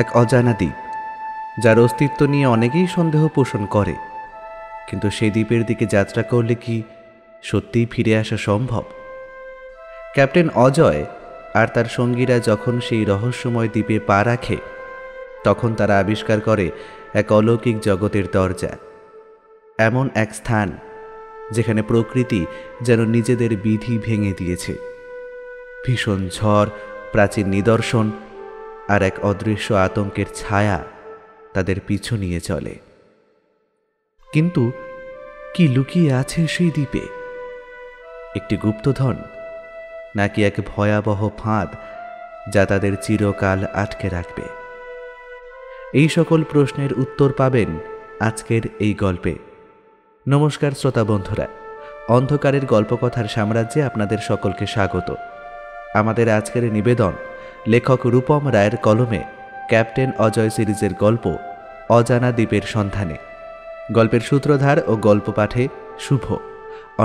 এক অজানা দ্বীপ, যার অস্তিত্ব নিয়ে অনেকেই সন্দেহ পোষণ করে। কিন্তু সেই দ্বীপের দিকে যাত্রা করলে কি সত্যিই ফিরে আসা সম্ভব? ক্যাপ্টেন অজয় আর তার সঙ্গীরা যখন সেই রহস্যময় দ্বীপে পা রাখে, তখন তারা আবিষ্কার করে এক অলৌকিক জগতের দরজা। এমন এক স্থান যেখানে প্রকৃতি যেন নিজেদের বিধি ভেঙে দিয়েছে। ভীষণ ঝড়, প্রাচীন নিদর্শন আর এক অদৃশ্য আতঙ্কের ছায়া তাদের পিছু নিয়ে চলে। কিন্তু কি লুকিয়ে আছে সেই দ্বীপে? একটি গুপ্তধন, নাকি এক ভয়াবহ ফাঁদ যা তাদের চিরকাল আটকে রাখবে? এই সকল প্রশ্নের উত্তর পাবেন আজকের এই গল্পে। নমস্কার শ্রোতা বন্ধুরা, অন্ধকারের গল্পকথার সাম্রাজ্যে আপনাদের সকলকে স্বাগত। আমাদের আজকের নিবেদন লেখক রূপম রায়ের কলমে ক্যাপ্টেন অজয় সিরিজের গল্প অজানা দ্বীপের সন্ধানে। গল্পের সূত্রধার ও গল্প পাঠে শুভ।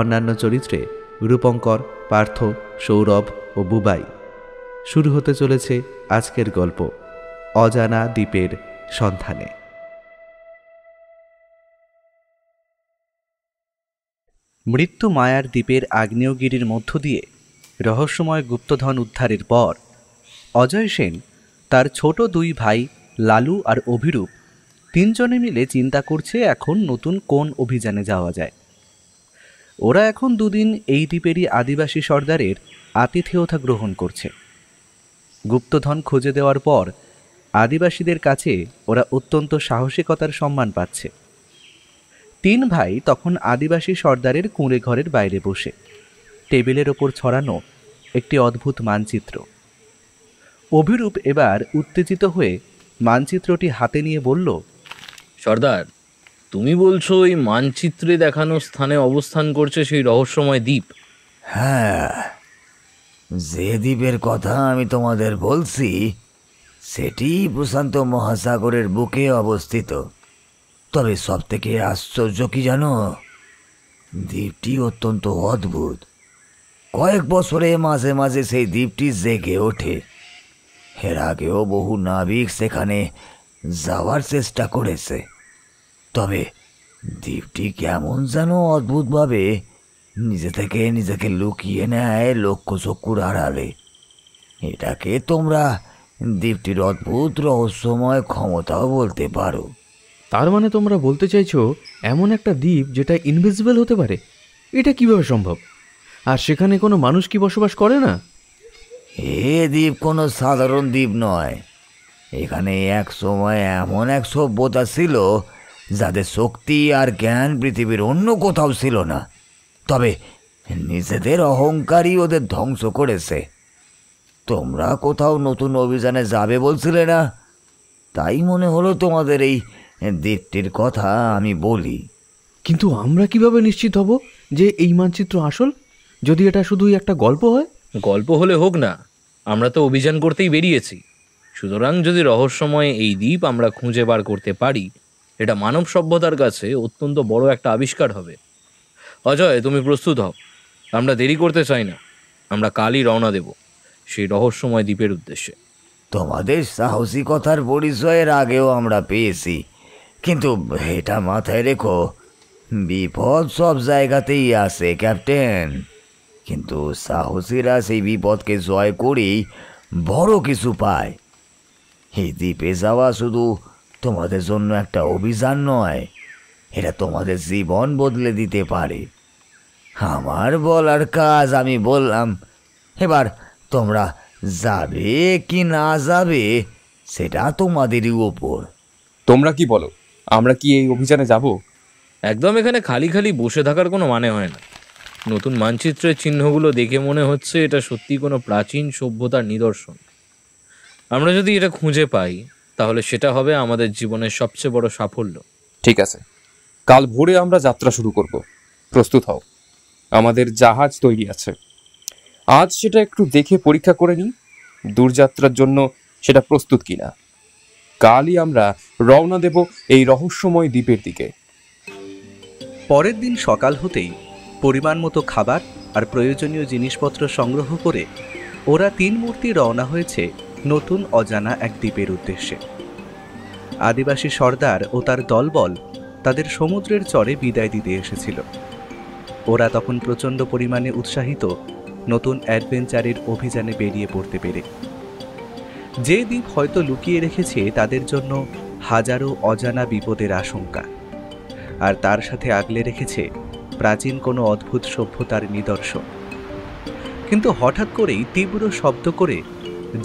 অন্যান্য চরিত্রে রূপঙ্কর, পার্থ, সৌরভ ও বুবাই। শুরু হতে চলেছে আজকের গল্প অজানা দ্বীপের সন্ধানে। মৃত্যু মায়ার দ্বীপের আগ্নেয়গিরির মধ্য দিয়ে রহস্যময় গুপ্তধন উদ্ধারের পর অজয় সেন, তার ছোট দুই ভাই লালু আর অভিরূপ, তিনজনে মিলে চিন্তা করছে এখন নতুন কোন অভিযানে যাওয়া যায়। ওরা এখন দুদিন এই দ্বীপেরই আদিবাসী সর্দারের আতিথেয়তা গ্রহণ করছে। গুপ্তধন খুঁজে দেওয়ার পর আদিবাসীদের কাছে ওরা অত্যন্ত সাহসিকতার সম্মান পাচ্ছে। তিন ভাই তখন আদিবাসী সর্দারের কুঁড়ে ঘরের বাইরে বসে, টেবিলের ওপর ছড়ানো একটি অদ্ভুত মানচিত্র। অভিরূপ এবার উত্তেজিত হয়ে মানচিত্রটি হাতে নিয়ে বলল, সর্দার, তুমি বলছো এই মানচিত্রে দেখানো স্থানে অবস্থান করছে সেই রহস্যময় দ্বীপ? হ্যাঁ, যে দ্বীপের কথা আমি তোমাদের বলছি সেটি প্রশান্ত মহাসাগরের বুকে অবস্থিত। তবে সব থেকে আশ্চর্য কি জানো, দ্বীপটি অত্যন্ত অদ্ভুত। কয়েক বছরে মাঝে মাঝে সেই দ্বীপটি জেগে ওঠে। এর আগেও বহু নাবিক সেখানে যাওয়ার চেষ্টা করেছে। তবে দ্বীপটি কেমন যেন অদ্ভুতভাবে নিজে থেকে নিজেকে লুকিয়ে নেয় লক্ষ্যচক্ষুর আড়ালে। এটাকে তোমরা দ্বীপটির অদ্ভুত রহস্যময় ক্ষমতাও বলতে পারো। তার মানে তোমরা বলতে চাইছো এমন একটা দ্বীপ যেটা ইনভিজিবল হতে পারে? এটা কিভাবে সম্ভব? আর সেখানে কোনো মানুষ কি বসবাস করে না? এ দ্বীপ কোনো সাধারণ দ্বীপ নয়। এখানে এক সময় এমন এক সভ্যতা ছিল যাদের শক্তি আর জ্ঞান পৃথিবীর অন্য কোথাও ছিল না। তবে নিজেদের অহংকারই ওদের ধ্বংস করেছে। তোমরা কোথাও নতুন অভিযানে যাবে বলছিলে না? তাই মনে হলো তোমাদের এই দ্বীপটির কথা আমি বলি। কিন্তু আমরা কিভাবে নিশ্চিত হব যে এই মানচিত্র আসল, যদি এটা শুধুই একটা গল্প হয়? গল্প হলে হোক না, আমরা তো অভিযান করতেই বেরিয়েছি। সুতরাং যদি রহস্যময় এই দ্বীপ আমরা খুঁজে বার করতে পারি, এটা মানব সভ্যতার কাছে অত্যন্ত বড় একটা আবিষ্কার হবে। অজয়, তুমি প্রস্তুত হও। আমরা দেরি করতে চাই না। আমরা কালই রওনা দেব সেই রহস্যময় দ্বীপের উদ্দেশ্যে। তোমাদের সাহসিকতার পরিচয়ের আগেও আমরা পেয়েছি, কিন্তু এটা মাথায় রেখো, বিপদ সব জায়গাতেই আছে ক্যাপ্টেন। কিন্তু সাহসীরা সেই বিপদকে জয় করেই বড় কিছু পায়। এই দ্বীপে যাওয়া শুধু তোমাদের জন্য একটা অভিযান নয়, এটা তোমাদের জীবন বদলে দিতে পারে। আমার বলার কাজ আমি বললাম। এবার তোমরা যাবে কি না যাবে সেটা তোমাদেরই উপর। তোমরা কি বলো, আমরা কি এই অভিযানে যাব? একদম, এখানে খালি খালি বসে থাকার কোনো মানে হয় না। নতুন মানচিত্রের চিহ্নগুলো দেখে মনে হচ্ছে এটা সত্যি কোনো প্রাচীন সভ্যতার নিদর্শন। আমরা যদি এটা খুঁজে পাই, তাহলে সেটা হবে আমাদের জীবনের সবচেয়ে বড় সাফল্য। ঠিক আছে, কাল ভোরে আমরা যাত্রা শুরু করব। প্রস্তুত হও, আমাদের জাহাজ তৈরি আছে। আজ সেটা একটু দেখে পরীক্ষা করে নিই দূরযাত্রার জন্য সেটা প্রস্তুত কিনা। কালই আমরা রওনা দেব এই রহস্যময় দ্বীপের দিকে। পরের দিন সকাল হতেই পরিমাণ মতো খাবার আর প্রয়োজনীয় জিনিসপত্র সংগ্রহ করে ওরা তিন মূর্তি রওনা হয়েছে নতুন অজানা এক দ্বীপের উদ্দেশ্যে। আদিবাসী সর্দার ও তার দলবল তাদের সমুদ্রের চরে বিদায় দিতে এসেছিল। ওরা তখন প্রচণ্ড পরিমাণে উৎসাহিত নতুন অ্যাডভেঞ্চারের অভিযানে বেরিয়ে পড়তে পেরে। যে দ্বীপ হয়তো লুকিয়ে রেখেছে তাদের জন্য হাজারো অজানা বিপদের আশঙ্কা, আর তার সাথে আগলে রেখেছে প্রাচীন কোনো অদ্ভুত সভ্যতার নিদর্শন। কিন্তু হঠাৎ করেই তীব্র শব্দ করে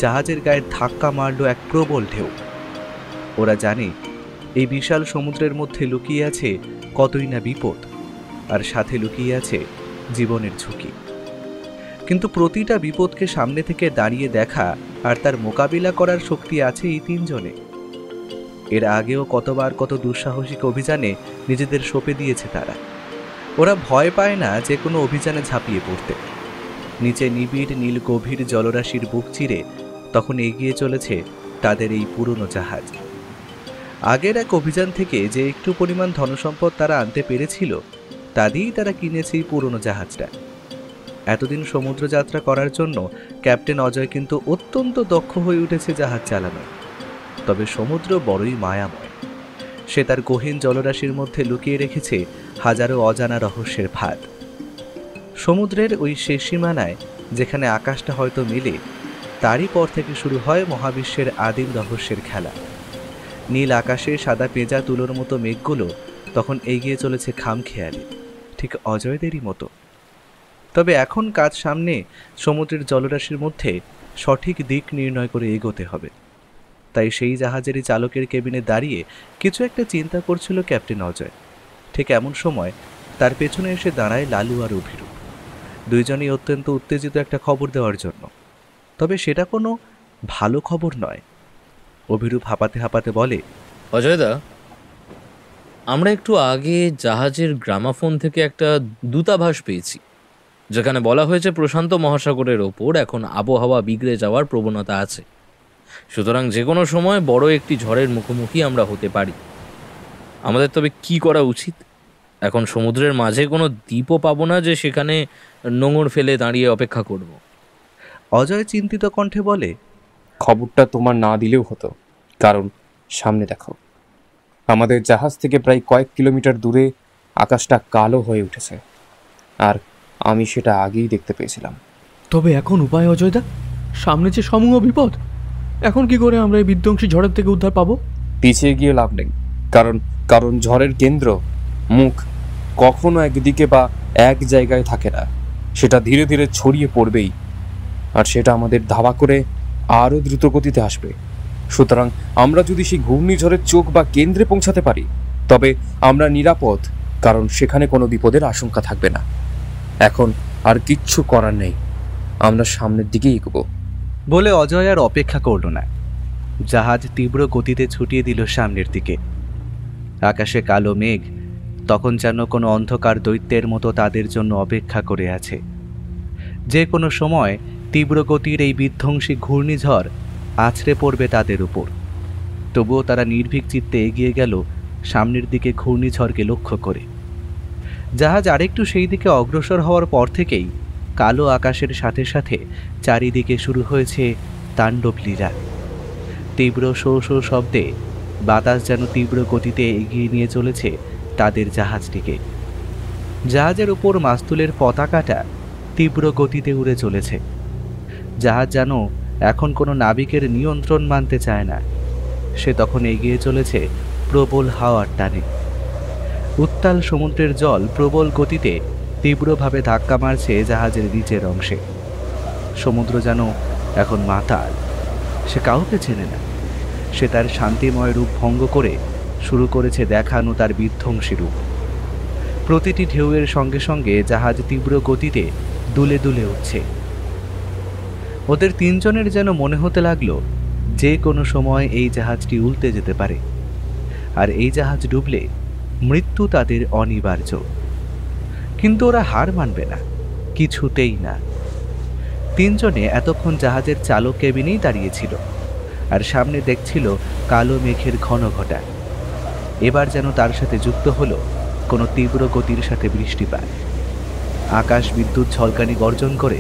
জাহাজের গায়ে ধাক্কা মারল এক প্রবল ঢেউ। ওরা জানে এই বিশাল সমুদ্রের মধ্যে লুকিয়ে আছে কতই না বিপদ, আর সাথে লুকিয়ে আছে জীবনের ঝুঁকি। কিন্তু প্রতিটা বিপদকে সামনে থেকে দাঁড়িয়ে দেখা আর তার মোকাবিলা করার শক্তি আছে এই তিনজনে। এর আগেও কতবার কত দুঃসাহসিক অভিযানে নিজেদের সঁপে দিয়েছে তারা। ওরা ভয় পায় না যে কোনো অভিযানে ঝাঁপিয়ে পড়তে। নিচে নিবিড় নীল গভীর জলরাশির বুক চিরে তখন এগিয়ে চলেছে তাদের এই পুরনো জাহাজ। আগের এক অভিযান থেকে যে একটু পরিমাণ ধনসম্পদ তারা আনতে পেরেছিল তা দিয়েই তারা কিনেছে এই পুরনো জাহাজটা। এতদিন সমুদ্র যাত্রা করার জন্য ক্যাপ্টেন অজয় কিন্তু অত্যন্ত দক্ষ হয়ে উঠেছে জাহাজ চালানো। তবে সমুদ্র বড়ই মায়াময়। সে তার গহীন জলরাশির মধ্যে লুকিয়ে রেখেছে হাজারো অজানা রহস্যের ফাঁদ। সমুদ্রের ওই শেষ সীমানায় যেখানে আকাশটা হয়তো মেলে, তারই পর থেকে শুরু হয় মহাবিশ্বের আদিম রহস্যের খেলা। নীল আকাশে সাদা পেঁজা তুলোর মতো মেঘগুলো তখন এগিয়ে চলেছে খামখেয়ালি, ঠিক অজয়দেরই মতো। তবে এখন কাজ সামনে সমুদ্রের জলরাশির মধ্যে সঠিক দিক নির্ণয় করে এগোতে হবে। তাই সেই জাহাজেরই চালকের কেবিনে দাঁড়িয়ে কিছু একটা চিন্তা করছিল ক্যাপ্টেন অজয়। ঠিক এমন সময় তার পেছনে এসে দাঁড়ায় লালু আর অভিরূপ। দুইজনই অত্যন্ত উত্তেজিত একটা খবর দেওয়ার জন্য। তবে সেটা কোনো ভালো খবর নয়। অভিরূপ হাঁপাতে হাঁপাতে বলে, অজয়দা, আমরা একটু আগে জাহাজের গ্রামাফোন থেকে একটা দূতাভাস পেয়েছি, যেখানে বলা হয়েছে প্রশান্ত মহাসাগরের ওপর এখন আবহাওয়া বিগড়ে যাওয়ার প্রবণতা আছে। সুতরাং যে কোনো সময় বড় একটি ঝড়ের মুখোমুখি আমরা হতে পারি। আমাদের তবে কি করা উচিত? এখন সমুদ্রের মাঝে কোনো দ্বীপও পাবো না যে সেখানে নোঙর ফেলে দাঁড়িয়ে অপেক্ষা করব। অজয় চিন্তিত কণ্ঠে বলে, খবরটা তোমার না দিলেও হতো, কারণ সামনে দেখো, আমাদের জাহাজ থেকে প্রায় কয়েক কিলোমিটার দূরে আকাশটা কালো হয়ে উঠেছে, আর আমি সেটা আগেই দেখতে পেয়েছিলাম। তবে এখন উপায় অজয়দা? সামনে যে সমূহ বিপদ, এখন কি করে আমরা এই বিধ্বংসী ঝড়ের থেকে উদ্ধার পাবো? পিছিয়ে গিয়ে লাভ নেই, কারণ ঝড়ের কেন্দ্র মুখ কখনো একদিকে বা এক জায়গায় থাকে না। সেটা ধীরে ধীরে ছড়িয়ে পড়বেই, আর সেটা আমাদের ধাওয়া করে আরও দ্রুত গতিতে আসবে। সুতরাং আমরা যদি সেই ঘূর্ণিঝড়ের চোখ বা কেন্দ্রে পৌঁছাতে পারি, তবে আমরা নিরাপদ, কারণ সেখানে কোনো বিপদের আশঙ্কা থাকবে না। এখন আর কিচ্ছু করার নেই, আমরা সামনের দিকে এগোবো। বলে অজয় আর অপেক্ষা করল না। জাহাজ তীব্র গতিতে ছুটিয়ে দিল সামনের দিকে। আকাশে কালো মেঘ তখন যেন কোনো অন্ধকার দৈত্যের মতো তাদের জন্য অপেক্ষা করে আছে। যে কোনো সময় তীব্র গতির এই বিধ্বংসী ঘূর্ণিঝড় আছড়ে পড়বে তাদের উপর। তবুও তারা নির্ভীক চিত্তে এগিয়ে গেল সামনের দিকে ঘূর্ণিঝড়কে লক্ষ্য করে। জাহাজ আরেকটু সেই দিকে অগ্রসর হওয়ার পর থেকেই কালো আকাশের সাথে সাথে চারিদিকে শুরু হয়েছে তাণ্ডব লীলা। তীব্র শো শো শব্দে বাতাস যেন তীব্র গতিতে এগিয়ে নিয়ে চলেছে তাদের জাহাজটিকে। জাহাজের উপর মাস্তুলের পতাকাটা তীব্র গতিতে উড়ে চলেছে। জাহাজ যেন এখন কোনো নাবিকের নিয়ন্ত্রণ মানতে চায় না। সে তখন এগিয়ে চলেছে প্রবল হাওয়ার টানে। উত্তাল সমুদ্রের জল প্রবল গতিতে তীব্রভাবে ধাক্কা মারছে জাহাজের নিচের অংশে। সমুদ্র যেন এখন মাতাল, সে কাউকে চেনে না। সে তার শান্তিময় রূপ ভঙ্গ করে শুরু করেছে দেখানো তার বিধ্বংসী রূপ। প্রতিটি ঢেউয়ের সঙ্গে সঙ্গে জাহাজ তীব্র গতিতে দুলে দুলে উঠছে। ওদের তিনজনের যেন মনে হতে লাগলো যে কোনো সময় এই জাহাজটি উল্টে যেতে পারে, আর এই জাহাজ ডুবলে মৃত্যু তাদের অনিবার্য। কিন্তু ওরা হার মানবে না, কিছুতেই না। তিনজনে এতক্ষণ জাহাজের চালক কেবিনেই দাঁড়িয়েছিল, আর সামনে দেখছিল কালো মেঘের ঘন ঘটা। এবার যেন তার সাথে যুক্ত হলো কোনো তীব্র গতির সাথে বৃষ্টিপাত। আকাশ বিদ্যুৎ ঝলকানি গর্জন করে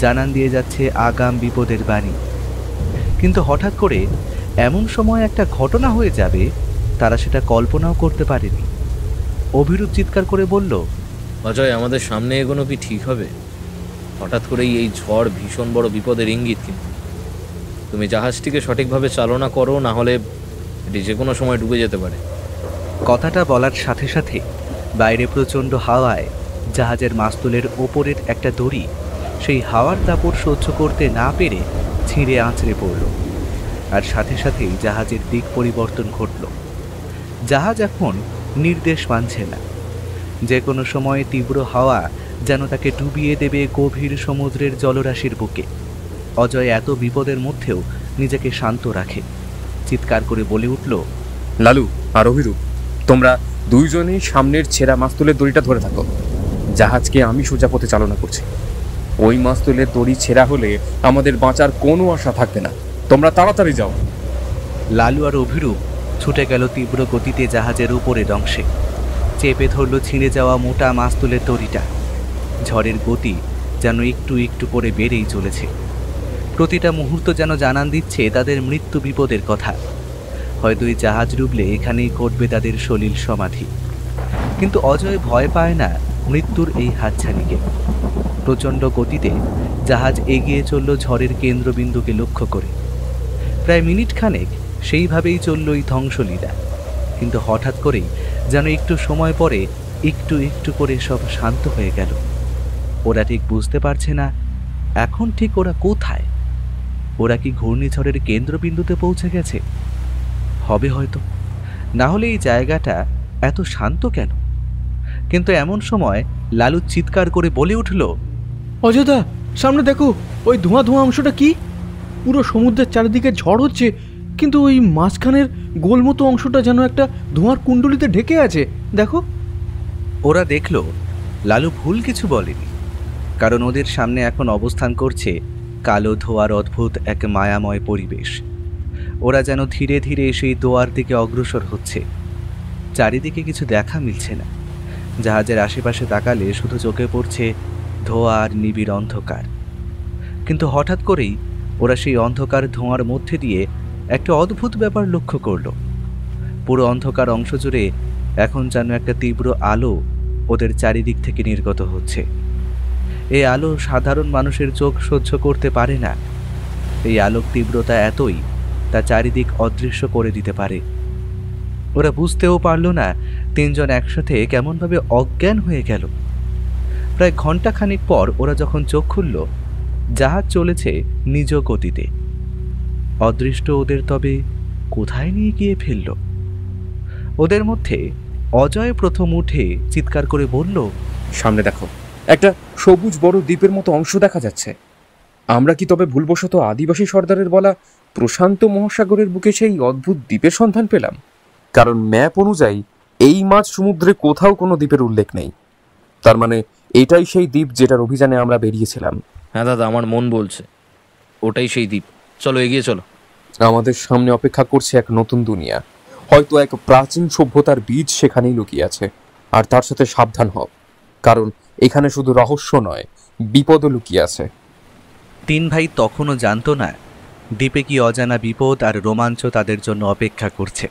জানান দিয়ে যাচ্ছে আগাম বিপদের বাণী। কিন্তু হঠাৎ করে এমন সময় একটা ঘটনা হয়ে যাবে তারা সেটা কল্পনাও করতে পারেনি। অভিরূপ চিৎকার করে বলল, অজয়, আমাদের সামনে এগোনো কি ঠিক হবে? হঠাৎ করেই এই ঝড় ভীষণ বড় বিপদের ইঙ্গিত। কিন্তু তুমি জাহাজটিকে সঠিকভাবে চালনা করো, না হলে এটি যে কোনো সময় ডুবে যেতে পারে। কথাটা বলার সাথে সাথে বাইরে প্রচণ্ড হাওয়ায় জাহাজের মাস্তুলের ওপরের একটা দড়ি সেই হাওয়ার দাপট সহ্য করতে না পেরে ছিঁড়ে আঁচড়ে পড়ল, আর সাথে সাথেই জাহাজের দিক পরিবর্তন ঘটল। জাহাজ এখন নির্দেশ মানছে না। যে কোনো সময় তীব্র হাওয়া যেন তাকে ডুবিয়ে দেবে গভীর সমুদ্রের জলরাশির বুকে। অজয় এত বিপদের মধ্যেও নিজেকে শান্ত রাখে। চিৎকার করে বলে উঠল, লালু আর অভিরূপ, তোমরা দুইজনেই সামনের ছেঁড়া মাস্তুলের দড়িটা ধরে থাকো। জাহাজকে আমি সোজা পথে চালনা করছি। ওই মাস্তুলের দড়ি ছেঁড়া হলে আমাদের বাঁচার কোনো আশা থাকবে না। তোমরা তাড়াতাড়ি যাও। লালু আর অভিরূপ ছুটে গেল তীব্র গতিতে জাহাজের উপরের অংশে। চেপে ধরল ছিঁড়ে যাওয়া মোটা মাস্তুলের দড়িটা। ঝড়ের গতি যেন একটু একটু করে বেড়েই চলেছে। প্রতিটা মুহূর্ত যেন জানান দিচ্ছে তাদের মৃত্যু বিপদের কথা। হয়তো এই জাহাজ ডুবলে এখানেই ঘটবে তাদের সলিল সমাধি। কিন্তু অজয় ভয় পায় না মৃত্যুর এই হাতছানিকে। প্রচণ্ড গতিতে জাহাজ এগিয়ে চলল ঝড়ের কেন্দ্রবিন্দুকে লক্ষ্য করে। প্রায় মিনিট খানেক সেইভাবেই চলল এই ধ্বংসলীলা। কিন্তু হঠাৎ করেই যেন একটু সময় পরে একটু একটু করে সব শান্ত হয়ে গেল। ওরা ঠিক বুঝতে পারছে না এখন ঠিক ওরা কোথায়। ওরা কি ঘূর্ণিঝড়ের কেন্দ্রবিন্দুতে পৌঁছে গেছে? হবে হয়তো, না হলে এই জায়গাটা এত শান্ত কেন? কিন্তু এমন সময় লালু চিৎকার করে বলে উঠল, অজয়দা, সামনে দেখো, ওই ধোঁয়া ধোঁয়া অংশটা কি? পুরো সমুদ্রের চারিদিকে ঝড় হচ্ছে, কিন্তু ওই মাঝখানের গোলমতো অংশটা যেন একটা ধোঁয়ার কুণ্ডলিতে ঢেকে আছে, দেখো। ওরা দেখল লালু ভুল কিছু বলেনি, কারণ ওদের সামনে এখন অবস্থান করছে কালো ধোঁয়ার অদ্ভুত এক মায়াময় পরিবেশ। ওরা যেন ধীরে ধীরে সেই দোয়ার দিকে অগ্রসর হচ্ছে। চারিদিকে কিছু দেখা মিলছে না। জাহাজের আশেপাশে তাকালে শুধু চোখে পড়ছে ধোঁয়া আর নিবিড় অন্ধকার। কিন্তু হঠাৎ করেই ওরা সেই অন্ধকার ধোঁয়ার মধ্যে দিয়ে একটা অদ্ভুত ব্যাপার লক্ষ্য করল। পুরো অন্ধকার অংশ জুড়ে এখন যেন একটা তীব্র আলো ওদের চারিদিক থেকে নির্গত হচ্ছে। এই আলো সাধারণ মানুষের চোখ সহ্য করতে পারে না। এই আলোক তীব্রতা এতই তা চারিদিক অদৃশ্য করে দিতে পারে। ওরা বুঝতেও পারল না তিনজন একসাথে কেমনভাবে অজ্ঞান হয়ে গেল। প্রায় ঘন্টাখানিক পর ওরা যখন চোখ খুলল, জাহাজ চলেছে নিজ গতিতে। অদৃষ্ট ওদের তবে কোথায় নিয়ে গিয়ে ফেলল? ওদের মধ্যে অজয় প্রথম উঠে চিৎকার করে বলল, সামনে দেখো, একটা সবুজ বড় দ্বীপের মতো অংশ দেখা যাচ্ছে। আমরা কি তবে ভুলবশত আদিবাসী সর্দারের বলা প্রশান্ত মহাসাগরের বুকে সেই অদ্ভুত দ্বীপের সন্ধান পেলাম? কারণ ম্যাপ অনুযায়ী এই মাঝ সমুদ্রে কোথাও কোনো দ্বীপের উল্লেখ নেই। তার মানে এটাই সেই দ্বীপ যেটার অভিযানে আমরা বেরিয়েছিলাম। হ্যাঁ দাদা, আমার মন বলছে ওটাই সেই দ্বীপ। চলো, এগিয়ে চলো। আমাদের সামনে অপেক্ষা করছে এক নতুন দুনিয়া। হয়তো এক প্রাচীন সভ্যতার বীজ সেখানেই লুকিয়ে আছে। আর তার সাথে সাবধান হও, কারণ এখানে শুধু রহস্য নয়, বিপদও লুকিয়ে আছে। তিন ভাই তখনও জানত না দ্বীপে কি অজানা বিপদ আর রোমাঞ্চ তাদের জন্য অপেক্ষা করছে।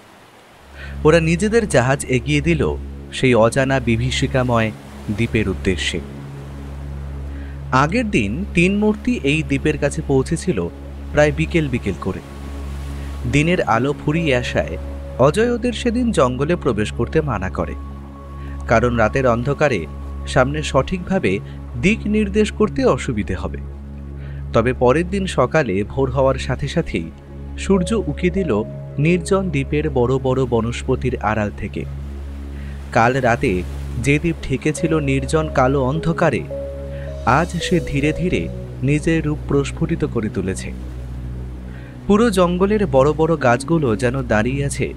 ওরা নিজেদের জাহাজ এগিয়ে দিল সেই অজানা বিভীষিকাময় দ্বীপের উদ্দেশ্যে। আগের দিন তিন মূর্তি এই দ্বীপের কাছে পৌঁছেছিল প্রায় বিকেল বিকেল করে। দিনের আলো ফুরিয়ে আসায় অজয় ওদের সেদিন জঙ্গলে প্রবেশ করতে মানা করে, কারণ রাতের অন্ধকারে সামনে সঠিকভাবে দিক নির্দেশ করতে অসুবিধে হবে। তবে পরের দিন সকালে ভোর হওয়ার সাথে সাথেই সূর্য উঁকি দিল নির্জন দ্বীপের বড় বড় বনস্পতির আড়াল থেকে। কাল রাতে যে দ্বীপ ঢেকেছিল নির্জন কালো অন্ধকারে, আজ সে ধীরে ধীরে নিজের রূপ প্রস্ফুটিত করে তুলেছে। পুরো জঙ্গলের বড় বড় গাছগুলো যেন দাঁড়িয়ে আছে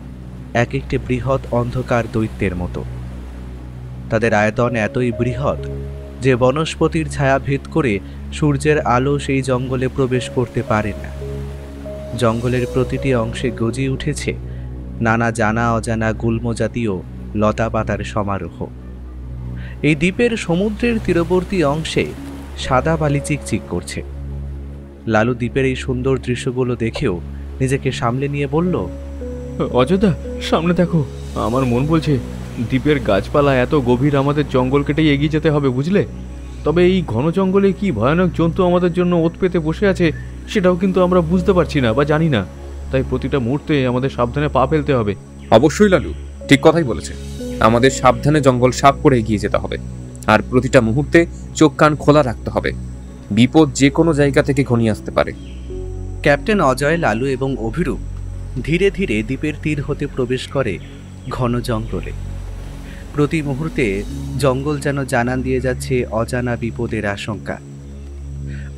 এক একটি বৃহৎ অন্ধকার দৈত্যের মতো। তাদের আয়তন এতই বৃহৎ যে বনস্পতির ছায়া ভেদ করে সূর্যের আলো সেই জঙ্গলে প্রবেশ করতে পারে না। জঙ্গলের প্রতিটি অংশে গজিয়ে উঠেছে নানা জানা অজানা গুল্ম জাতীয় লতা পাতার সমারোহ। এই দ্বীপের সমুদ্রের তীরবর্তী অংশে সাদা বালি চিকচিক করছে। লালু দ্বীপের এই সুন্দর দৃশ্যগুলো দেখেও নিজেকে সামলে নিয়ে বলল, অযোধ্যা, সামনে দেখো। আমার মন বলছে দ্বীপের গাছপালা এত গভীর, আমাদের জঙ্গল কেটেই এগিয়ে যেতে হবে, বুঝলে? তবে এই ঘন জঙ্গলে কি ভয়ানক জন্তু আমাদের জন্য ওত পেতে বসে আছে সেটাও কিন্তু আমরা বুঝতে পারছি না বা জানি না। তাই প্রতিটা মুহূর্তে আমাদের সাবধানে পা ফেলতে হবে। অবশ্যই লালু, ঠিক কথাই বলেছে। আমাদের সাবধানে জঙ্গল সাফ করে এগিয়ে যেতে হবে, আর প্রতিটা মুহূর্তে চোখ কান খোলা রাখতে হবে। বিপদ যে কোনো জায়গা থেকে ঘনিয়ে আসতে পারে। ক্যাপ্টেন অজয়, লালু এবং অভিরূপ ধীরে ধীরে দ্বীপের তীর হতে প্রবেশ করে ঘন জঙ্গলে। প্রতি মুহূর্তে জঙ্গল যেন জানান দিয়ে যাচ্ছে অজানা বিপদের আশঙ্কা।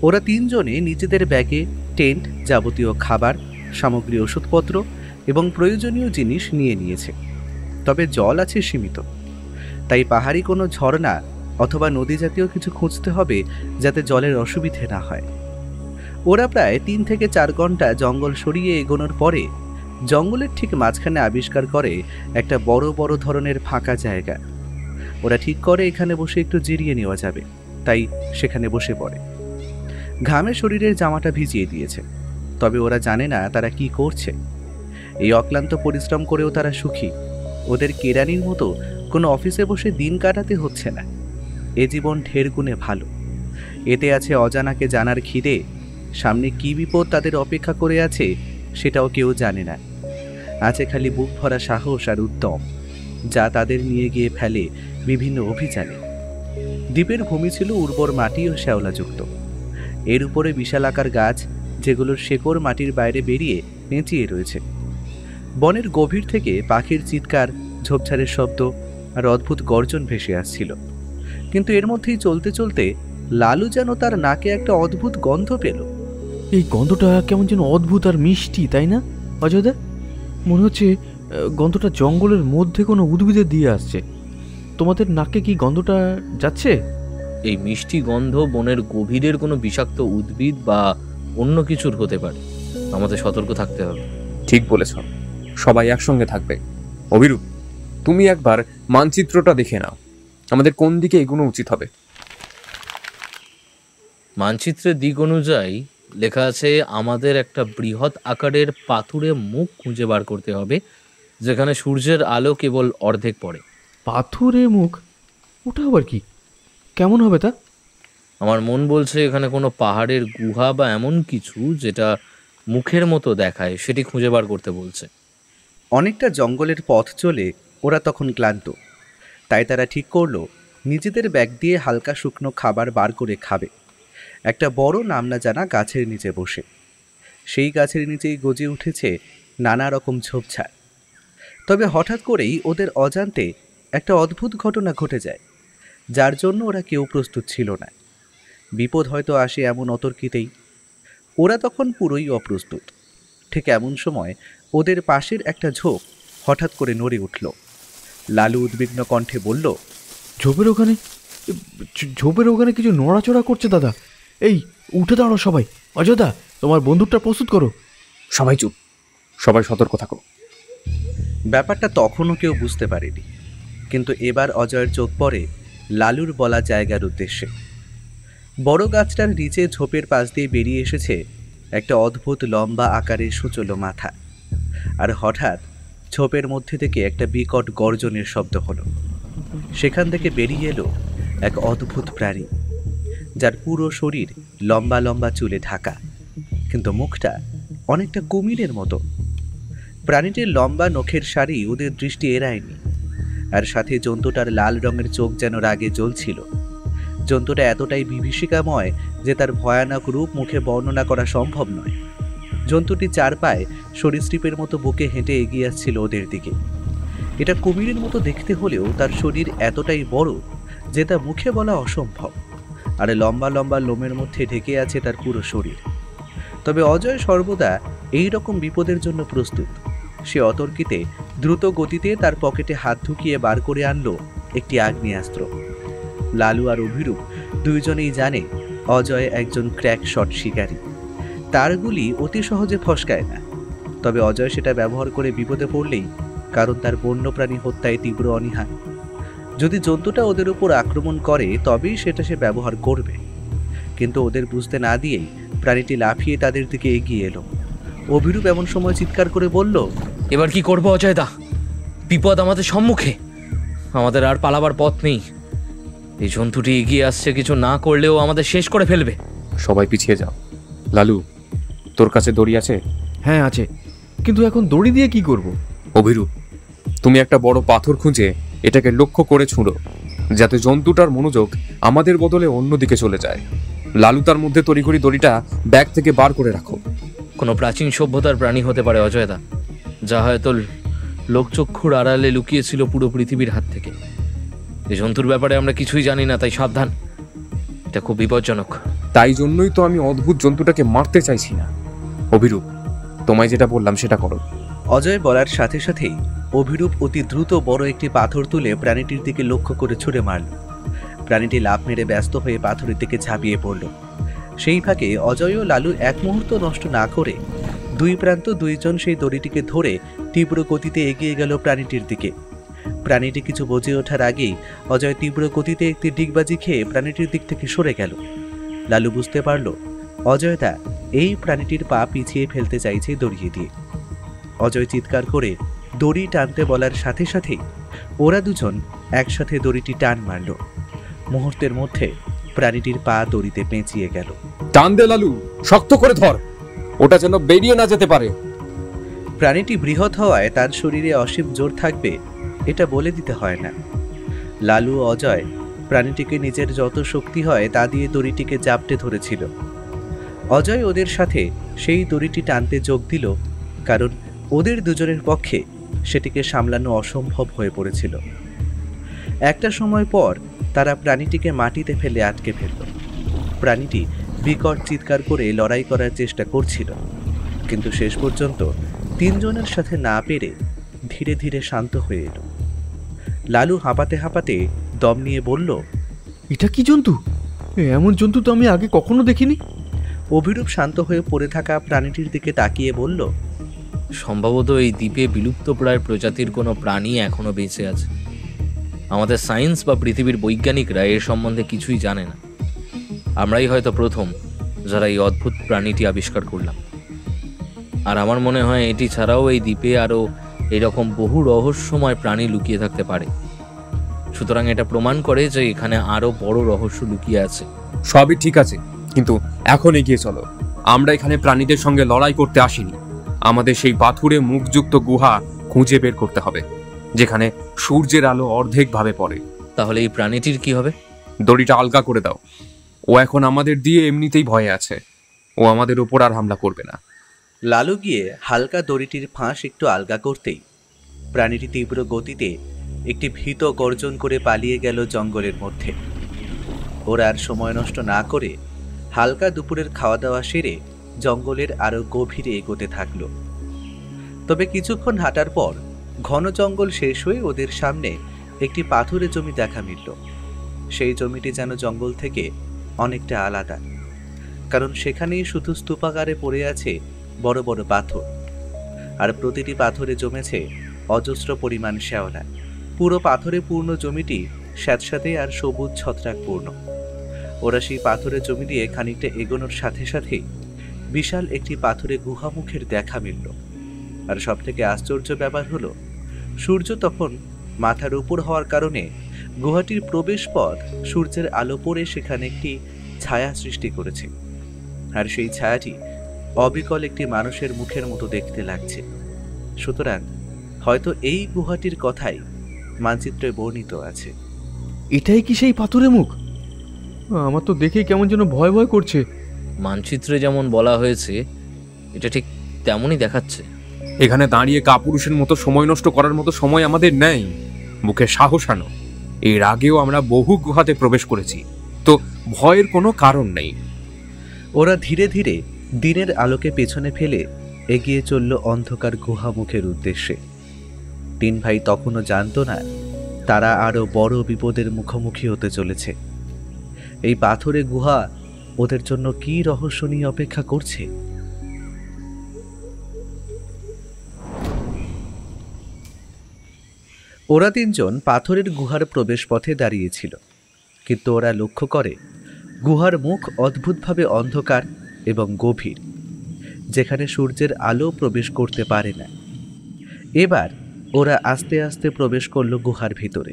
ওরা তিনজনে নিজেদের ব্যাগে টেন্ট, যাবতীয় খাবার সামগ্রী, ওষুধপত্র এবং প্রয়োজনীয় জিনিস নিয়ে নিয়েছে। তবে জল আছে সীমিত, তাই পাহাড়ি কোনো ঝর্ণা অথবা নদী জাতীয় কিছু খুঁজতে হবে যাতে জলের অসুবিধে না হয়। ওরা প্রায় 3 থেকে 4 ঘন্টা জঙ্গল সরিয়ে এগোনোর পরে জঙ্গলের ঠিক মাঝখানে আবিষ্কার করে একটা বড় বড় ধরনের ফাঁকা জায়গা। ওরা ঠিক করে এখানে বসে একটু জিরিয়ে নেওয়া যাবে, তাই সেখানে বসে পড়ে। ঘামে শরীরের জামাটা ভিজিয়ে দিয়েছে, তবে ওরা জানে না তারা কি করছে। এই অক্লান্ত পরিশ্রম করেও তারা সুখী। ওদের কেরানির মতো কোনো অফিসে বসে দিন কাটাতে হচ্ছে না। এ জীবন ঢের গুণে ভালো। এতে আছে অজানাকে জানার খিদে। সামনে কি বিপদ তাদের অপেক্ষা করে আছে সেটাও কেউ জানে না। আছে খালি বুক ভরা সাহস আর উদ্যম, যা তাদের নিয়ে গিয়ে ফেলে বিভিন্ন অভিযানে। দ্বীপের ভূমি ছিল উর্বর মাটি ও শ্যাওলাযুক্ত। এর উপরে বিশালাকার গাছ, যেগুলোর শেকড় মাটির বাইরে বেরিয়ে পেঁচিয়ে রয়েছে। বনের গভীর থেকে পাখির চিৎকার, ঝোপঝাড়ের শব্দ আর অদ্ভুত গর্জন ভেসে আসছিল। কিন্তু এর মধ্যেই চলতে চলতে লালু যেন তার নাকে একটা অদ্ভুত গন্ধ পেল। এই গন্ধটা কেমন যেন অদ্ভুত আর মিষ্টি, তাই না অযোধ্যা? মনে হচ্ছে গন্ধটা জঙ্গলের মধ্যে কোনো উদ্ভিদের দিয়ে আসছে। তোমাদের নাকে কি গন্ধটা যাচ্ছে? এই মিষ্টি গন্ধ বনের গভীরের কোনো বিষাক্ত উদ্ভিদ বা অন্য কিছুর হতে পারে। আমাদের সতর্ক থাকতে হবে। ঠিক বলেছ, সবাই একসঙ্গে থাকবে। অভিরূপ, তুমি একবার মানচিত্রটা দেখে নাও, আমাদের কোন দিকে এগোনো উচিত হবে। মানচিত্রের দিক অনুযায়ী লেখা আছে আমাদের একটা বৃহৎ আকারের পাথুরে মুখ খুঁজে বার করতে হবে, যেখানে সূর্যের আলো কেবল অর্ধেক পড়ে। পাথুরে মুখ? ওটা আবার কি? কেমন হবে তা? আমার মন বলছে এখানে কোনো পাহাড়ের গুহা বা এমন কিছু যেটা মুখের মতো দেখায়, সেটি খুঁজে বার করতে বলছে। অনেকটা জঙ্গলের পথ চলে ওরা তখন ক্লান্ত, তাই তারা ঠিক করলো নিজেদের ব্যাগ দিয়ে হালকা শুকনো খাবার বার করে খাবে। একটা বড় নাম না জানা গাছের নিচে বসে। সেই গাছের নিচেই গজে উঠেছে নানা রকম ঝোপঝাড়। তবে হঠাৎ করেই ওদের অজান্তে একটা অদ্ভুত ঘটনা ঘটে যায়, যার জন্য ওরা কেউ প্রস্তুত ছিল না। বিপদ হয়তো আসে এমন অতর্কিতেই। ওরা তখন পুরোই অপ্রস্তুত। ঠিক এমন সময় ওদের পাশের একটা ঝোপ হঠাৎ করে নড়ে উঠল। লালু উদ্বিগ্ন কণ্ঠে বলল, ঝোপের ওখানে কিছু নড়াচড়া করছে দাদা। এই উঠে দাঁড়ো সবাই। অযোধ্যা, তোমার বন্দুকটা প্রস্তুত করো। সবাই চুপ, সবাই সতর্ক থাকো। ব্যাপারটা তখনও কেউ বুঝতে পারেনি, কিন্তু এবার অজয়ের চোখ পড়ে লালুর বলা জায়গার উদ্দেশ্যে। বড় গাছটার নিচে ঝোপের পাশ দিয়ে বেরিয়ে এসেছে একটা অদ্ভুত লম্বা আকারের সুচলো মাথা। আর হঠাৎ ঝোপের মধ্যে থেকে একটা বিকট গর্জনের শব্দ হলো। সেখান থেকে বেরিয়ে এলো এক অদ্ভুত প্রাণী, যার পুরো শরীর লম্বা লম্বা চুলে ঢাকা, কিন্তু মুখটা অনেকটা কুমিরের মতো। প্রাণীটির লম্বা নখের সারি ওদের দৃষ্টি এড়ায়নি, আর সাথে জন্তুটার লাল রঙের চোখ যেন রাগে জ্বলছিল। জন্তুটা এতটাই বিভীষিকাময় যে তার ভয়ানক রূপ মুখে বর্ণনা করা সম্ভব নয়। জন্তুটি 4 পায়ে সরীসৃপের মতো বুকে হেঁটে এগিয়ে আসছিল ওদের দিকে। এটা কুমিরের মতো দেখতে হলেও তার শরীর এতটাই বড় যে তা মুখে বলা অসম্ভব, আর লম্বা লম্বা লোমের মধ্যে ঢেকে আছে তার পুরো শরীর। তবে অজয় সর্বদা এই রকম বিপদের জন্য প্রস্তুত। সে অতর্কিতে দ্রুত গতিতে তার পকেটে হাত ঢুকিয়ে বার করে আনলো একটি আগ্নেয়াস্ত্র। লালু আর অভিরূপ দুইজনেই জানে অজয় একজন ক্র্যাক শট শিকারী। তার গুলি অতি সহজে ফসকায় না, তবে অজয় সেটা ব্যবহার করে বিপদে পড়লেই, কারণ তার বন্যপ্রাণী হত্যায় তীব্র অনীহা। যদি জন্তুটা ওদের উপর আক্রমণ করে তবেই সেটা সে ব্যবহার করবে। কিন্তু ওদের বুঝতে না দিয়েই প্রাণীটি লাফিয়ে তাদের দিকে এগিয়ে এলো। অভিরূপ এমন সময় চিৎকার করে বলল, এবার কি করবো অজয়দা? বিপদ আমাদের সম্মুখে, আমাদের আর পালাবার পথ নেই। এই জন্তুটি এগিয়ে আসছে, কিছু না করলেও আমাদের শেষ করে ফেলবে। সবাই পিছিয়ে যাও। লালু, তোর কাছে দড়ি আছে? হ্যাঁ আছে, কিন্তু এখন দড়ি দিয়ে কি করব? অভিরূপ, তুমি একটা বড় পাথর খুঁজে এটাকে লক্ষ্য করে ছুঁড়ো, যাতে জন্তুটার মনোযোগ আমাদের বদলে অন্যদিকে চলে যায়। লালু, তার মধ্যে তড়িঘড়ি দড়িটা ব্যাগ থেকে বার করে রাখো। কোনো প্রাচীন সভ্যতার প্রাণী হতে পারে অজয়দা, যা হয়তো লোকচক্ষুর আড়ালে লুকিয়েছিল পুরো পৃথিবীর হাত থেকে। এই জন্তুর ব্যাপারে আমরা কিছুই জানি না, তাই সাবধান, এটা খুব বিপজ্জনক। তাই জন্যই তো আমি অদ্ভুত জন্তুটাকে মারতে চাইছি না। অভিরূপ, তোমায় যেটা বললাম সেটা করো। অজয় বলার সাথে সাথেই অভিরূপ অতি দ্রুত বড় একটি পাথর তুলে প্রাণীটির দিকে লক্ষ্য করে ছুঁড়ে মারল। প্রাণীটি লাফ মেরে ব্যস্ত হয়ে পাথরের দিকে ঝাঁপিয়ে পড়ল। সেই ফাঁকে অজয় ও লালু এক মুহূর্ত নষ্ট না করে দুই প্রান্ত দুইজন সেই দড়িটিকে ধরে তীব্র গতিতে এগিয়ে গেল প্রাণীটির দিকে। প্রাণীটি কিছু বুঝে ওঠার আগেই অজয় তীব্র গতিতে একটি ডিগবাজি খেয়ে প্রাণীটির দিক থেকে সরে গেল। লালু বুঝতে পারল অজয়দা এই প্রাণীটির পা পিছিয়ে ফেলতে চাইছে দড়িয়ে দিয়ে। অজয় চিৎকার করে দড়ি টানতে বলার সাথে সাথেই ওরা দুজন একসাথে দড়িটি টান মারল। মুহূর্তের মধ্যে প্রাণীটির পা দড়িতে পেঁচিয়ে গেল। টান দে লালু, শক্ত করে ধর, ওটা যেন বেরিয়ে না যেতে পারে। প্রাণীটি বৃহৎ হওয়ায় তার শরীরে অসীম জোর থাকবে এটা বলে দিতে হয় না। লালু ও অজয় প্রাণীটিকে নিজের যত শক্তি হয় তা দিয়ে দড়িটিকে জাপটে ধরেছিল। অজয় ওদের সাথে সেই দড়িটি টানতে যোগ দিল, কারণ ওদের দুজনের পক্ষে সেটিকে সামলানো অসম্ভব হয়ে পড়েছিল। একটা সময় পর তারা প্রাণীটিকে মাটিতে ফেলে আটকে ফেলল। প্রাণীটি বিকট চিৎকার করে লড়াই করার চেষ্টা করছিল, কিন্তু শেষ পর্যন্ত তিনজনের সাথে না পেরে ধীরে ধীরে শান্ত হয়ে এলো। লালু হাঁপাতে হাঁপাতে দম নিয়ে বলল, এটা কি জন্তু? এমন জন্তু তো আমি আগে কখনো দেখিনি। অভিরূপ শান্ত হয়ে পড়ে থাকা প্রাণীটির দিকে তাকিয়ে বলল, সম্ভবত এই দ্বীপে বিলুপ্তপ্রায় প্রজাতির কোনো প্রাণী এখনো বেঁচে আছে। আমাদের সায়েন্স বা পৃথিবীর বৈজ্ঞানিকরা এর সম্বন্ধে কিছুই জানে না। আমরাই হয়তো প্রথম যারা এই অদ্ভুত প্রাণীটি আবিষ্কার করলাম। আর আমার মনে হয় এটি ছাড়াও এই দ্বীপে আরও এরকম বহু রহস্যময় প্রাণী লুকিয়ে থাকতে পারে। সুতরাং এটা প্রমাণ করে যে এখানে আরও বড় রহস্য লুকিয়ে আছে। সবই ঠিক আছে, কিন্তু এখন এগিয়ে চলো। আমরা এখানে প্রাণীদের সঙ্গে লড়াই করতে আসিনি। আমাদের সেই পাথুরে মুখযুক্ত গুহা খুঁজে বের করতে হবে, যেখানে সূর্যের আলো অর্ধেক ভাবে পড়ে। তাহলে এই প্রাণীটির কি হবে? দড়িটা আলগা করে দাও। ও এখন আমাদের দিয়ে এমনিতেই ভয়ে আছে, ও আমাদের উপর আর হামলা করবে না। লালু গিয়ে হালকা দড়িটির ফাঁস একটু আলগা করতেই প্রাণীটি তীব্র গতিতে একটি ভীত গর্জন করে পালিয়ে গেল জঙ্গলের মধ্যে। ওরা আর সময় নষ্ট না করে হালকা দুপুরের খাওয়া দাওয়া সেরে জঙ্গলের আরো গভীরে এগোতে থাকলো। তবে কিছুক্ষণ হাঁটার পর ঘন জঙ্গল শেষ হয়ে ওদের সামনে একটি পাথুরে জমি দেখা মিলল। সেই জমিটি যেন জঙ্গল থেকে অনেকটা আলাদা, কারণ সেখানেই শুধু স্তূপাকারে পড়ে আছে বড় বড় পাথর, আর প্রতিটি পাথরে জমেছে অজস্র পরিমাণ শ্যাওলা। পুরো পাথরে পূর্ণ জমিটি স্যাঁতস্যাঁতে আর সবুজ ছত্রাকপূর্ণ। ওরা সেই পাথরের জমি দিয়ে খানিকটা এগোনোর সাথে সাথেই বিশাল একটি পাথরে গুহামুখের দেখা মিলল। আর সব থেকে আশ্চর্য ব্যাপার হলো, সূর্য তখন মাথার উপর হওয়ার কারণে গুহাটির প্রবেশ পথ সূর্যের আলো পড়ে সেখানে একটি ছায়া সৃষ্টি করেছে। আর সেই ছায়াটি অবিকল একটি মানুষের মুখের মতো দেখতে লাগছে। সুতরাং হয়তো এই গুহাটির কথাই মানচিত্রে বর্ণিত আছে। এটাই কি সেই পাথুরে মুখ? আমার তো দেখেই কেমন যেন ভয় ভয় করছে। মানচিত্রে যেমন বলা হয়েছে এটা ঠিক তেমনই দেখাচ্ছে। এখানে দাঁড়িয়ে কাপুরুষের মতো সময় নষ্ট করার মতো সময় আমাদের নেই। মুখে সাহস আনো। এর আগেও আমরা বহু গুহাতে প্রবেশ করেছি, তো ভয়ের কোনো কারণ নেই। ওরা ধীরে ধীরে দিনের আলোকে পেছনে ফেলে এগিয়ে চলল অন্ধকার গুহামুখের উদ্দেশ্যে। তিন ভাই তখনও জানতো না তারা আরো বড় বিপদের মুখোমুখি হতে চলেছে। এই পাথরে গুহা ওদের জন্য কি রহস্য নিয়ে অপেক্ষা করছে। ওরা তিনজন পাথরের গুহার প্রবেশ পথে দাঁড়িয়েছিল, কিন্তু ওরা লক্ষ্য করে গুহার মুখ অদ্ভুতভাবে অন্ধকার এবং গভীর। যেখানে সূর্যের আলো প্রবেশ করতে পারে না। এবার ওরা আস্তে আস্তে প্রবেশ করল গুহার ভিতরে,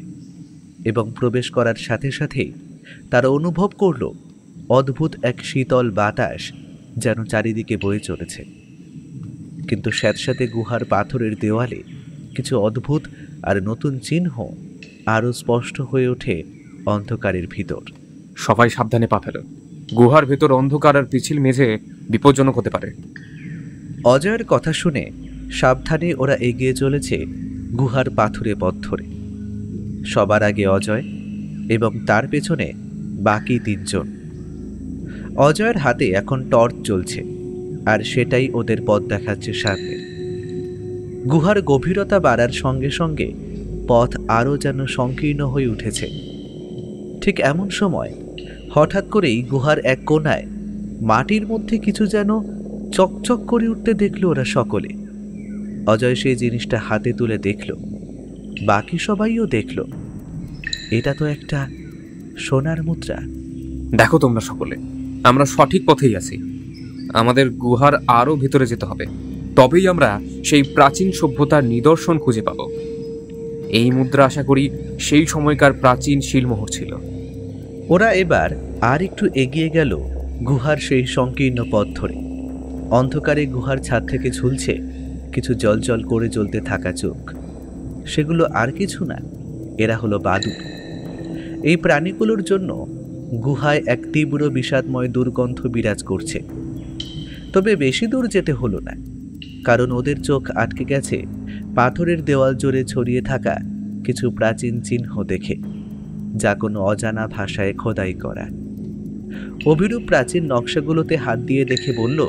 এবং প্রবেশ করার সাথে সাথেই তারা অনুভব করল অদ্ভুত এক শীতল বাতাস যেন চারিদিকে বয়ে চলেছে। কিন্তু স্যাঁতস্যাঁতে গুহার পাথরের দেওয়ালে কিছু অদ্ভুত আর নতুন চিহ্ন আরও স্পষ্ট হয়ে ওঠে অন্ধকারের ভিতর। সবাই সাবধানে পা ফেলো, গুহার ভেতর অন্ধকার আর পিছিল মেঝে বিপজ্জনক হতে পারে। অজয়ের কথা শুনে সাবধানে ওরা এগিয়ে চলেছে গুহার পাথুরে পথ ধরে। সবার আগে অজয় এবং তার পেছনে বাকি 3 জন। অজয়ের হাতে এখন টর্চ জ্বলছে, আর সেটাই ওদের পথ দেখাচ্ছে সামনে। গুহার গভীরতা বাড়ার সঙ্গে সঙ্গে পথ আরও যেন সংকীর্ণ হয়ে উঠেছে। ঠিক এমন সময় হঠাৎ করেই গুহার এক কোণায় মাটির মধ্যে কিছু যেন চকচক করে উঠতে দেখল ওরা সকলে। অজয় সেই জিনিসটা হাতে তুলে দেখল, বাকি সবাইও দেখল। এটা তো একটা সোনার মুদ্রা। দেখো তোমরা সকলে, আমরা সঠিক পথেই আছি। আমাদের গুহার আরও ভেতরে যেতে হবে, তবেই আমরা সেই প্রাচীন সভ্যতার নিদর্শন খুঁজে পাব। এই মুদ্রা আশা করি সেই সময়কার প্রাচীন শিলমোহর ছিল। ওরা এবার আর একটু এগিয়ে গেল গুহার সেই সংকীর্ণ পথ ধরে। অন্ধকারে গুহার ছাদ থেকে ঝুলছে কিছু জলজল করে জ্বলতে থাকা চোখ। সেগুলো আর কিছু না, এরা হলো বাদুড়। এই প্রাণীগুলোর জন্য গুহায় এক তীব্র বিষাদময় দুর্গন্ধ বিরাজ করছে। তবে বেশি দূর যেতে হলো না, কারণ ওদের চোখ আটকে গেছে পাথরের দেওয়াল জুড়ে ছড়িয়ে থাকা কিছু প্রাচীন চিহ্ন দেখে, যা কোনো অজানা ভাষায় খোদাই করা। অভিরূপ প্রাচীন নকশাগুলোতে হাত দিয়ে দেখে বলল,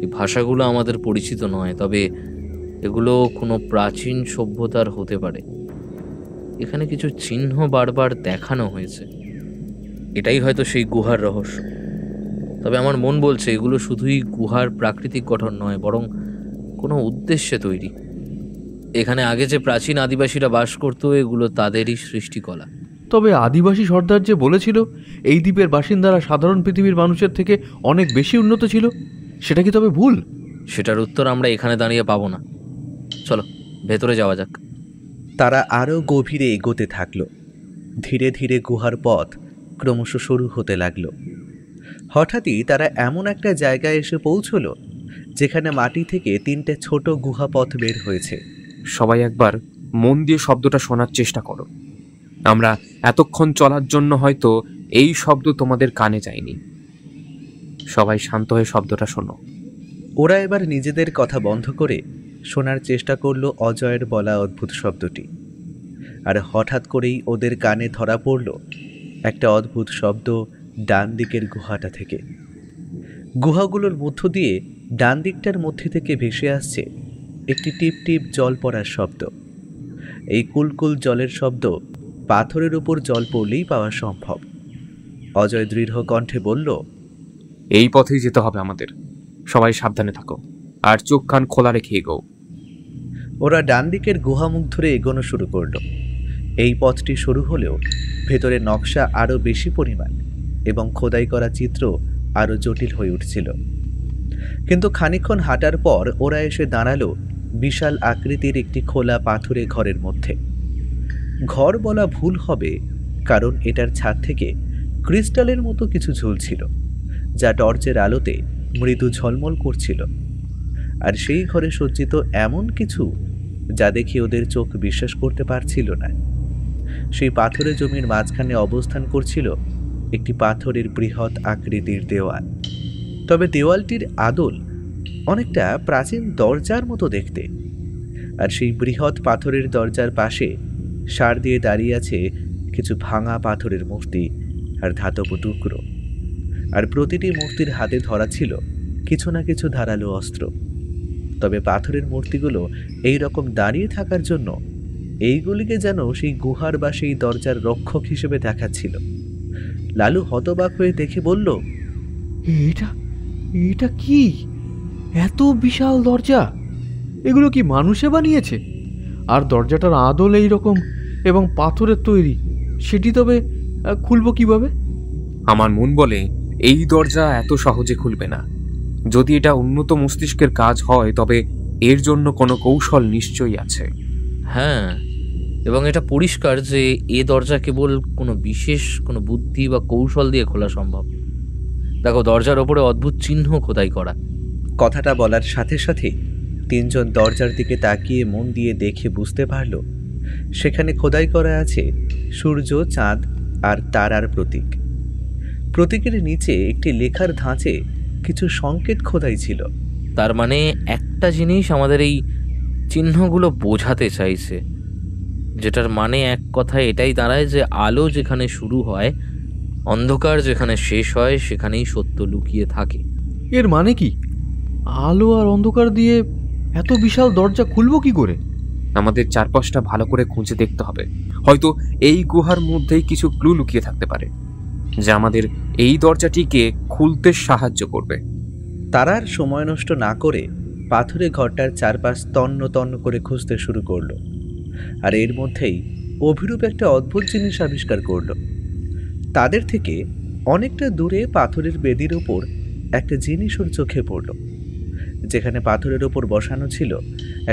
এই ভাষাগুলো আমাদের পরিচিত নয়, তবে এগুলো কোনো প্রাচীন সভ্যতার হতে পারে। এখানে কিছু চিহ্ন বারবার দেখানো হয়েছে, এটাই হয়তো সেই গুহার রহস্য। তবে আমার মন বলছে এগুলো শুধুই গুহার প্রাকৃতিক গঠন নয়, বরং কোনো উদ্দেশ্যে তৈরি। এখানে আগে যে প্রাচীন আদিবাসীরা বাস করতো, এগুলো তাদেরই সৃষ্টিকলা। তবে আদিবাসী সর্দার যে বলেছিল এই দ্বীপের বাসিন্দারা সাধারণ পৃথিবীর মানুষের থেকে অনেক বেশি উন্নত ছিল, সেটা কি তবে ভুল? সেটার উত্তর আমরা এখানে দাঁড়িয়ে পাবো না। চলো ভেতরে যাওয়া যাক। তারা আরও গভীরে এগোতে থাকল। ধীরে ধীরে গুহার পথ ক্রমশ শুরু হতে লাগল। হঠাৎই তারা এমন একটা জায়গায় এসে পৌঁছল যেখানে মাটি থেকে 3টে ছোট গুহা পথ বের হয়েছে। সবাই একবার মন দিয়ে শব্দটা শোনার চেষ্টা করো। আমরা এতক্ষণ চলার জন্য হয়তো এই শব্দ তোমাদের কানে যায়নি। সবাই শান্ত হয়ে শব্দটা শোনো। ওরা এবার নিজেদের কথা বন্ধ করে শোনার চেষ্টা করল অজয়ের বলা অদ্ভুত শব্দটি। আর হঠাৎ করেই ওদের কানে ধরা পড়ল একটা অদ্ভুত শব্দ ডান দিকের গুহাটা থেকে। গুহাগুলোর মধ্য দিয়ে ডান দিকটার মধ্যে থেকে ভেসে আসছে একটি টিপ টিপ জল পড়ার শব্দ। এই কুলকুল জলের শব্দ পাথরের উপর জল পড়লেই পাওয়া সম্ভব। অজয় দৃঢ় কণ্ঠে বলল, এই পথেই যেতে হবে আমাদের। সবাই সাবধানে থাকো আর চোখ কান খোলা রেখে এগোও। ওরা ডান দিকের গুহামুখ ধরে এগোনো শুরু করল। এই পথটি শুরু হলেও ভেতরে নকশা আরও বেশি পরিমাণ এবং খোদাই করা চিত্র আরও জটিল হয়ে উঠছিল। কিন্তু খানিকক্ষণ হাঁটার পর ওরা এসে দাঁড়ালো বিশাল আকৃতির একটি খোলা পাথুরে ঘরের মধ্যে। ঘর বলা ভুল হবে, কারণ এটার ছাদ থেকে ক্রিস্টালের মতো কিছু ঝুলছিল, যা টর্চের আলোতে মৃদু ঝলমল করছিল। আর সেই ঘরে সজ্জিত এমন কিছু যা দেখে ওদের চোখ বিশ্বাস করতে পারছিল না। সেই পাথরে জমির মাঝখানে অবস্থান করছিল একটি পাথরের বৃহৎ আকৃতির দেওয়াল। তবে দেওয়ালটির আদল অনেকটা প্রাচীন দরজার মতো দেখতে। আর সেই বৃহৎ পাথরের দরজার পাশে সার দিয়ে দাঁড়িয়ে আছে কিছু ভাঙা পাথরের মূর্তি আর ধাতব টুকরো। আর প্রতিটি মূর্তির হাতে ধরা ছিল কিছু না কিছু ধারালো অস্ত্র। তবে পাথরের মূর্তিগুলো এই রকম দাঁড়িয়ে থাকার জন্য এইগুলিকে যেন সেই গুহার বা সেই দরজার রক্ষক হিসেবে দেখাচ্ছিল। লালু হতবাক হয়ে দেখে বলল, এটা কি? এত বিশাল দরজা! এগুলো কি মানুষে বানিয়েছে? আর দরজাটার আদল এই রকম এবং পাথরের তৈরি, সেটি তবে খুলবো কিভাবে? আমার মন বলে এই দরজা এত সহজে খুলবে না। যদি এটা উন্নত মস্তিষ্কের কাজ হয় তবে এর জন্য কোনো কৌশল নিশ্চয়ই আছে। হ্যাঁ, এবং এটা পরিষ্কার যে এ দরজা কেবল কোনো বিশেষ কোনো বুদ্ধি বা কৌশল দিয়ে খোলা সম্ভব। দেখো, দরজার ওপরে অদ্ভুত চিহ্ন খোদাই করা। কথাটা বলার সাথে সাথে তিনজন দরজার দিকে তাকিয়ে মন দিয়ে দেখে বুঝতে পারল সেখানে খোদাই করা আছে সূর্য, চাঁদ আর তারার প্রতীক। প্রতীকের নিচে একটি লেখার ধাঁচে কিছু সংকেত খোদাই ছিল। তার মানে একটা জিনিস আমাদের এই চিহ্নগুলো বোঝাতে চাইছে, যেটার মানে এক কথায় এটাই দাঁড়ায় যে আলো যেখানে শুরু হয়, অন্ধকার যেখানে শেষ হয়, সেখানেই সত্য লুকিয়ে থাকে। এর মানে কি? আলো আর অন্ধকার দিয়ে এত বিশাল দরজা খুলবো কি করে? আমাদের চারপাশটা ভালো করে খুঁজে দেখতে হবে। হয়তো এই গুহার মধ্যেই কিছু ক্লু লুকিয়ে থাকতে পারে যা আমাদের এই দরজাটিকে খুলতে সাহায্য করবে। তারা আর সময় নষ্ট না করে পাথুরে ঘরটার চারপাশ তন্ন তন্ন করে খুঁজতে শুরু করলো। আর এর মধ্যেই অভিরূপ একটা অদ্ভুত জিনিস আবিষ্কার করলো। তাদের থেকে অনেকটা দূরে পাথরের বেদির ওপর একটা জিনিস ওর চোখে পড়ল, যেখানে পাথরের ওপর বসানো ছিল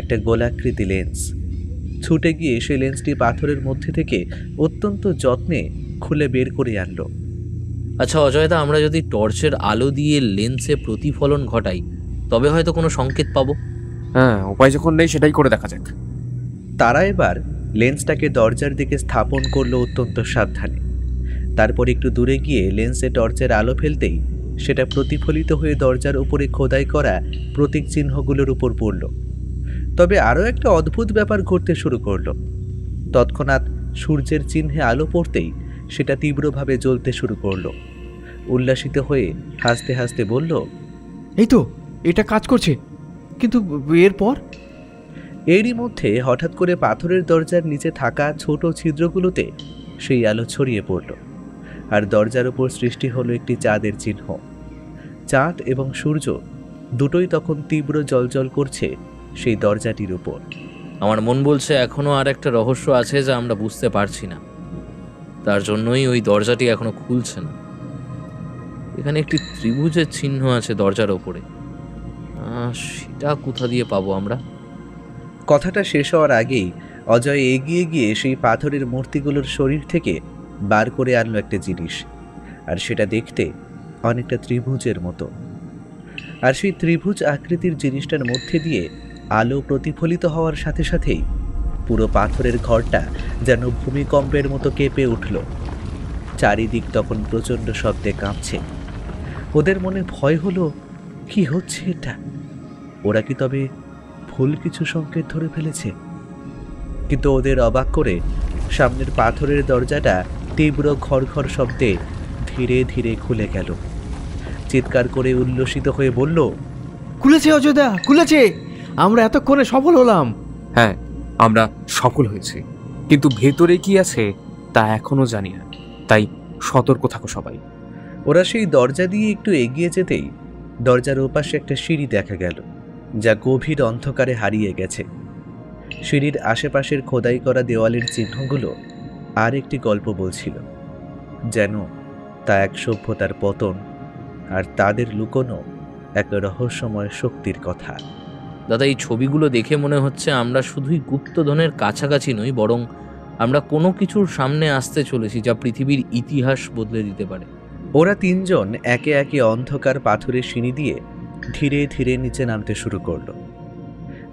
একটা গোলাকৃতি লেন্স। ছুটে গিয়ে সেই লেন্সটি পাথরের মধ্যে থেকে অত্যন্ত যত্নে খুলে বের করে আনলো। আচ্ছা অজয়দা, আমরা যদি টর্চের আলো দিয়ে লেন্সে প্রতিফলন ঘটাই তবে হয়তো কোনো সংকেত পাবো। হ্যাঁ, উপায় যখন নেই সেটাই করে দেখা যাক। তারা এবার লেন্সটাকে দরজার দিকে স্থাপন করলো অত্যন্ত সাবধানে। তারপর একটু দূরে গিয়ে লেন্সে টর্চের আলো ফেলতেই সেটা প্রতিফলিত হয়ে দরজার উপরে খোদাই করা প্রতীক চিহ্নগুলোর উপর পড়ল। তবে আরও একটা অদ্ভুত ব্যাপার ঘটতে শুরু করলো। তৎক্ষণাৎ সূর্যের চিহ্নে আলো পড়তেই সেটা তীব্রভাবে জ্বলতে শুরু করলো। উল্লাসিত হয়ে হাসতে হাসতে বলল, এই তো, এটা কাজ করছে। কিন্তু এরপর? এরই মধ্যে হঠাৎ করে পাথরের দরজার নিচে থাকা ছোট ছিদ্রগুলোতে সেই আলো ছড়িয়ে পড়ল, আর দরজার উপর সৃষ্টি হলো একটি চাঁদের চিহ্ন। চাঁদ এবং সূর্য দুটোই তখন তীব্র জ্বলজ্বল করছে সেই দরজাটির উপর। আমার মন বলছে এখনো আর একটা রহস্য আছে যা আমরা বুঝতে পারছি না, তার জন্যই ওই দরজাটি এখনো খুলছে না। এখানে একটি ত্রিভুজের চিহ্ন আছে দরজার ওপরে, সেটা কোথা দিয়ে পাবো আমরা? কথাটা শেষ হওয়ার আগেই অজয় এগিয়ে গিয়ে সেই পাথরের মূর্তিগুলোর শরীর থেকে বার করে আনলো একটা জিনিস, আর সেটা দেখতে অনেকটা ত্রিভুজের মতো। আর সেই ত্রিভুজ আকৃতির জিনিসটার মধ্যে দিয়ে আলো প্রতিফলিত হওয়ার সাথে সাথেই পুরো পাথরের ঘরটা যেন ভূমিকম্পের মতো কেঁপে উঠল। চারিদিক তখন প্রচণ্ড শব্দে কাঁপছে। ওদের মনে ভয় হলো, কি হচ্ছে এটা? ওরা কি তবে ভুল কিছু সংকেত ধরে ফেলেছে? কিন্তু ওদের অবাক করে সামনের পাথরের দরজাটা তীব্র ঘড়ঘড় শব্দে ধীরে ধীরে খুলে গেল। চিৎকার করে উল্লসিত হয়ে বলল, খুলেছে অজয়দা, খুলেছে! আমরা এতক্ষণে সফল হলাম। হ্যাঁ, আমরা সফল হয়েছি, কিন্তু ভেতরে কি আছে তা এখনো জানি না, তাই সতর্ক থাকো সবাই। ওরা সেই দরজা দিয়ে একটু এগিয়ে যেতেই দরজার ওপাশে একটা সিঁড়ি দেখা গেল, যা গভীর অন্ধকারে হারিয়ে গেছে। সিঁড়ির আশেপাশের খোদাই করা দেওয়ালের চিহ্নগুলো আর একটি গল্প বলছিল, যেন তা এক সভ্যতার পতন আর তাদের লুকোনো এক রহস্যময় শক্তির কথা। দাদা, এই ছবিগুলো দেখে মনে হচ্ছে আমরা শুধুই গুপ্তধনের কাছাকাছি নই, বরং আমরা কোনো কিছুর সামনে আসতে চলেছি যা পৃথিবীর ইতিহাস বদলে দিতে পারে। ওরা তিনজন একে একে অন্ধকার পাথরের সিঁড়ি দিয়ে ধীরে ধীরে নিচে নামতে শুরু করলো।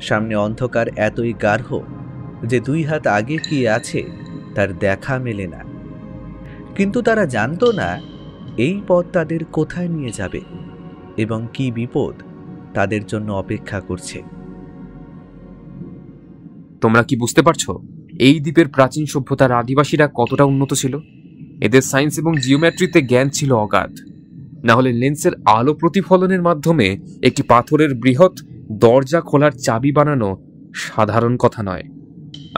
সামনে অন্ধকার এতই গাঢ় যে 2 হাত আগে কি আছে তার দেখা মেলে না। কিন্তু তারা জানতো না এই পথ তাদের কোথায় নিয়ে যাবে এবং কি বিপদ তাদের জন্য অপেক্ষা করছে। তোমরা কি বুঝতে পারছো এই দ্বীপের প্রাচীন সভ্যতার আদিবাসীরা কতটা উন্নত ছিল? এদের সায়েন্স এবং জিওমেট্রিতে জ্ঞান ছিল অগাধ। না হলে লেন্সের আলো প্রতিফলনের মাধ্যমে একটি পাথরের বৃহৎ দরজা খোলার চাবি বানানো সাধারণ কথা নয়।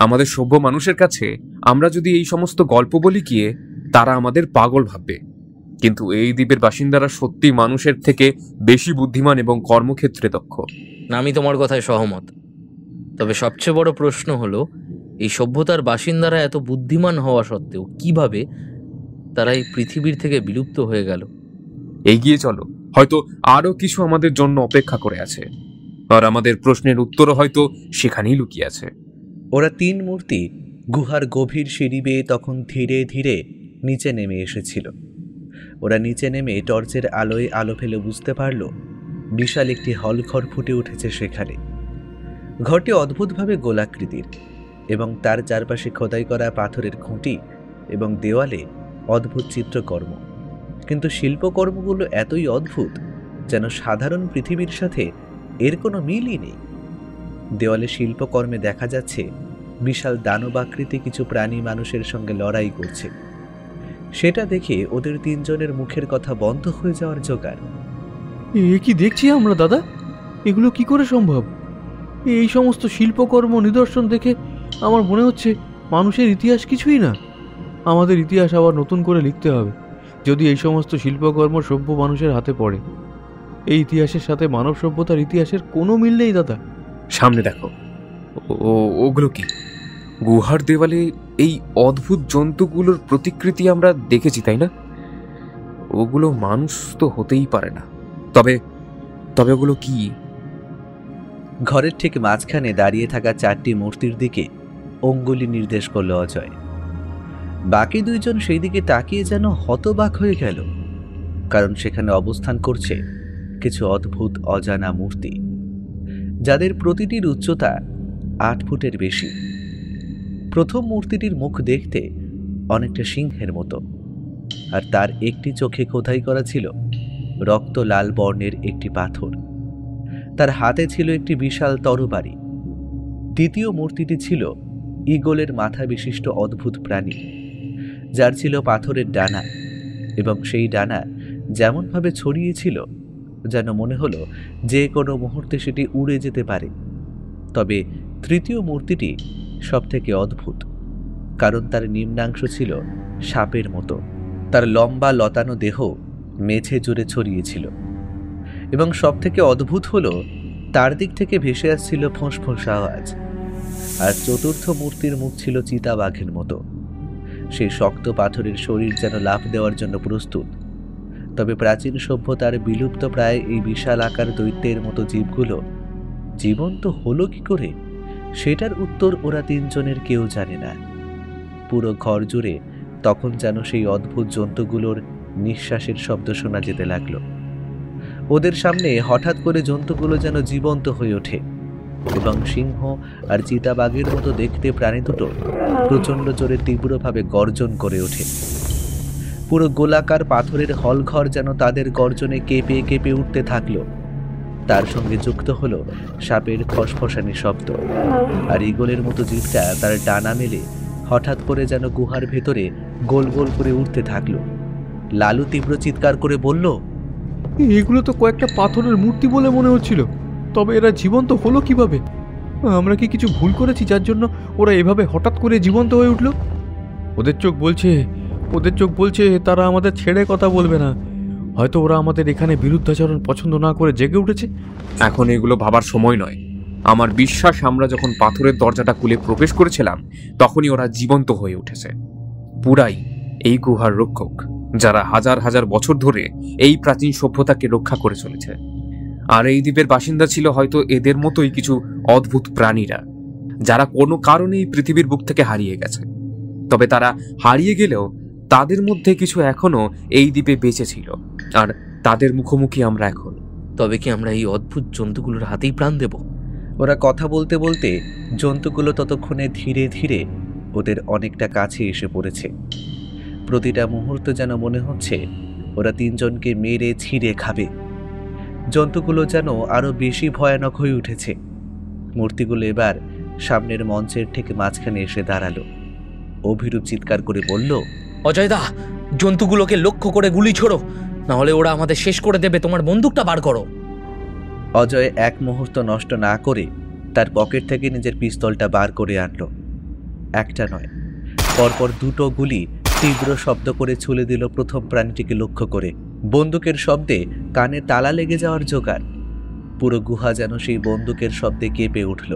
আমাদের সভ্য মানুষের কাছে আমরা যদি এই সমস্ত গল্প বলি গিয়ে তারা আমাদের পাগল ভাববে, কিন্তু এই দ্বীপের বাসিন্দারা সত্যি মানুষের থেকে বেশি বুদ্ধিমান এবং কর্মক্ষেত্রে দক্ষ। আমি তোমার কথায় সহমত, তবে সবচেয়ে বড় প্রশ্ন হলো এই সভ্যতার বাসিন্দারা এত বুদ্ধিমান হওয়া সত্ত্বেও কিভাবে তারা এই পৃথিবীর থেকে বিলুপ্ত হয়ে গেল? এগিয়ে চলো, হয়তো আরো কিছু আমাদের জন্য অপেক্ষা করে আছে, আর আমাদের প্রশ্নের উত্তরও হয়তো সেখানেই লুকিয়ে আছে। ওরা 3 মূর্তি গুহার গভীর সিঁড়ি বেয়ে তখন ধীরে ধীরে নিচে নেমে এসেছিল। ওরা নিচে নেমে টর্চের আলোয় আলো ফেলে বুঝতে পারল বিশাল একটি হলঘর ফুটে উঠেছে সেখানে। ঘরটি অদ্ভুতভাবে গোলাকৃতির এবং তার চারপাশে খোদাই করা পাথরের খুঁটি এবং দেওয়ালে অদ্ভুত চিত্রকর্ম। কিন্তু শিল্পকর্মগুলো এতই অদ্ভুত যেন সাধারণ পৃথিবীর সাথে এর কোনো মিলই নেই। দেওয়ালে শিল্পকর্মে দেখা যাচ্ছে বিশাল দানবাকৃতি কিছু প্রাণী মানুষের সঙ্গে লড়াই করছে। সেটা দেখে ওদের 3 জনের মুখের কথা বন্ধ হয়ে যাওয়ার জোগাড়। এ কি দেখছি আমরা দাদা? এগুলো কি করে সম্ভব? এই সমস্ত শিল্পকর্ম নিদর্শন দেখে আমার মনে হচ্ছে মানুষের ইতিহাস কিছুই না। আমাদের ইতিহাস আবার নতুন করে লিখতে হবে যদি এই সমস্ত শিল্পকর্ম সভ্য মানুষের হাতে পড়ে। এই ইতিহাসের সাথে মানব সভ্যতার ইতিহাসের কোনো মিল নেই দাদা। সামনে দেখো, ওগুলো কি? গুহার দেওয়ালে এই অদ্ভুত জন্তুগুলোর প্রতিকৃতি আমরা দেখেছি, তাই না? ওগুলো মানুষ তো হতেই পারে না। তবে তবে ওগুলো কি? ঘরের ঠিক মাঝখানে দাঁড়িয়ে থাকা 4টি মূর্তির দিকে অঙ্গুলি নির্দেশ করল অজয়। বাকি 2 জন সেই দিকে তাকিয়ে যেন হতবাক হয়ে গেল, কারণ সেখানে অবস্থান করছে কিছু অদ্ভুত অজানা মূর্তি, যাদের প্রতিটির উচ্চতা 8 ফুটের বেশি। প্রথম মূর্তিটির মুখ দেখতে অনেকটা সিংহের মতো, আর তার একটি চোখে খোদাই করা ছিল রক্ত লাল বর্ণের একটি পাথর। তার হাতে ছিল একটি বিশাল তরবারি। দ্বিতীয় মূর্তিটি ছিল ঈগলের মাথা বিশিষ্ট অদ্ভুত প্রাণী, যার ছিল পাথরের ডানা, এবং সেই ডানা যেমনভাবে ছড়িয়েছিল যেন মনে হলো যে কোনো মুহূর্তে সেটি উড়ে যেতে পারে। তবে তৃতীয় মূর্তিটি সবথেকে অদ্ভুত, কারণ তার নিম্নাংশ ছিল সাপের মতো। তার লম্বা লতানো দেহ মেঝে জুড়ে ছড়িয়েছিল, এবং সবথেকে অদ্ভুত হলো তার দিক থেকে ভেসে আসছিল ফোঁস আওয়াজ। আর চতুর্থ মূর্তির মুখ ছিল চিতাবাঘের মতো। সেই শক্ত পাথরের শরীর যেন লাফ দেওয়ার জন্য প্রস্তুত। তবে প্রাচীন সভ্যতার বিলুপ্ত প্রায় এই বিশাল আকার দৈত্যের মতো জীবগুলো জীবন্ত হলো কি করে, সেটার উত্তর ওরা 3 জনের কেউ জানে না। পুরো ঘর জুড়ে তখন যেন সেই অদ্ভুত জন্তুগুলোর নিঃশ্বাসের শব্দ শোনা যেতে লাগলো। ওদের সামনে হঠাৎ করে জন্তুগুলো যেন জীবন্ত হয়ে ওঠে, এবং সিংহ আর চিতাবাঘের মতো দেখতে প্রাণী দুটো প্রচণ্ড জোরে তীব্রভাবে গর্জন করে ওঠে। পুরো গোলাকার পাথরের হলঘর যেন তাদের গর্জনে কেঁপে কেঁপে উঠতে থাকলো। তার সঙ্গে যুক্ত হলো সাপের ফসফসানি শব্দ, আর ঈগলের মতো জীবটা তার ডানা মেলে হঠাৎ করে যেন গুহার ভেতরে গোল গোল করে উঠতে থাকলো। লালু তীব্র চিৎকার করে বলল, এগুলো তো কয়েকটা পাথরের মূর্তি বলে মনে হচ্ছিল, তবে এরা জীবন্ত হলো কিভাবে? আমরা কি কিছু ভুল করেছি যার জন্য ওরা এভাবে হঠাৎ করে জীবন্ত হয়ে উঠল? ওদের চোখ বলছে তারা আমাদের ছেড়ে কথা বলবে না। হয়তো ওরা আমাদের এখানে বিরুদ্ধাচরণ পছন্দ না করে জেগে উঠেছে। এখন এগুলো ভাবার সময় নয়। আমার বিশ্বাস আমরা যখন পাথরের দরজাটা খুলে প্রবেশ করেছিলাম তখনই ওরা জীবন্ত হয়ে উঠেছে। পুরাই এই গুহার রক্ষক, যারা হাজার হাজার বছর ধরে এই প্রাচীন সভ্যতাকে রক্ষা করে চলেছে। আর এই দ্বীপের বাসিন্দা ছিল হয়তো এদের মতোই কিছু অদ্ভুত প্রাণীরা, যারা কোনো কারণে এই পৃথিবীর বুক থেকে হারিয়ে গেছে। তবে তারা হারিয়ে গেলেও তাদের মধ্যে কিছু এখনো এই দ্বীপে বেঁচে ছিল, আর তাদের মুখোমুখি আমরা এখন। তবে কি আমরা এই অদ্ভুত জন্তুগুলোর হাতেই প্রাণ দেব? ওরা কথা বলতে বলতে জন্তুগুলো ততক্ষণে ধীরে ধীরে ওদের অনেকটা কাছে এসে পড়েছে। প্রতিটা মুহূর্ত যেন মনে হচ্ছে ওরা 3 জনকে মেরে ছিঁড়ে খাবে। জন্তুগুলো যেন আরো বেশি ভয়ানক হয়ে উঠেছে। মূর্তিগুলো এবার সামনের মঞ্চের ঠিক মাঝখানে এসে দাঁড়ালো। অভিরূপ চিৎকার করে বলল, অজয়দা, জন্তুগুলোকে লক্ষ্য করে গুলি ছোড়ো, না হলে ওরা আমাদের শেষ করে দেবে। তোমার বন্দুকটা বার করো। অজয় এক মুহূর্ত নষ্ট না করে তার পকেট থেকে নিজের পিস্তলটা বার করে আনলো। একটা নয়, পরপর 2টো গুলি তীব্র শব্দ করে ছুলে দিল প্রথম প্রাণীটিকে লক্ষ্য করে। বন্দুকের শব্দে কানে তালা লেগে যাওয়ার জোগাড়। পুরো গুহা যেন সেই বন্দুকের শব্দে কেঁপে উঠল।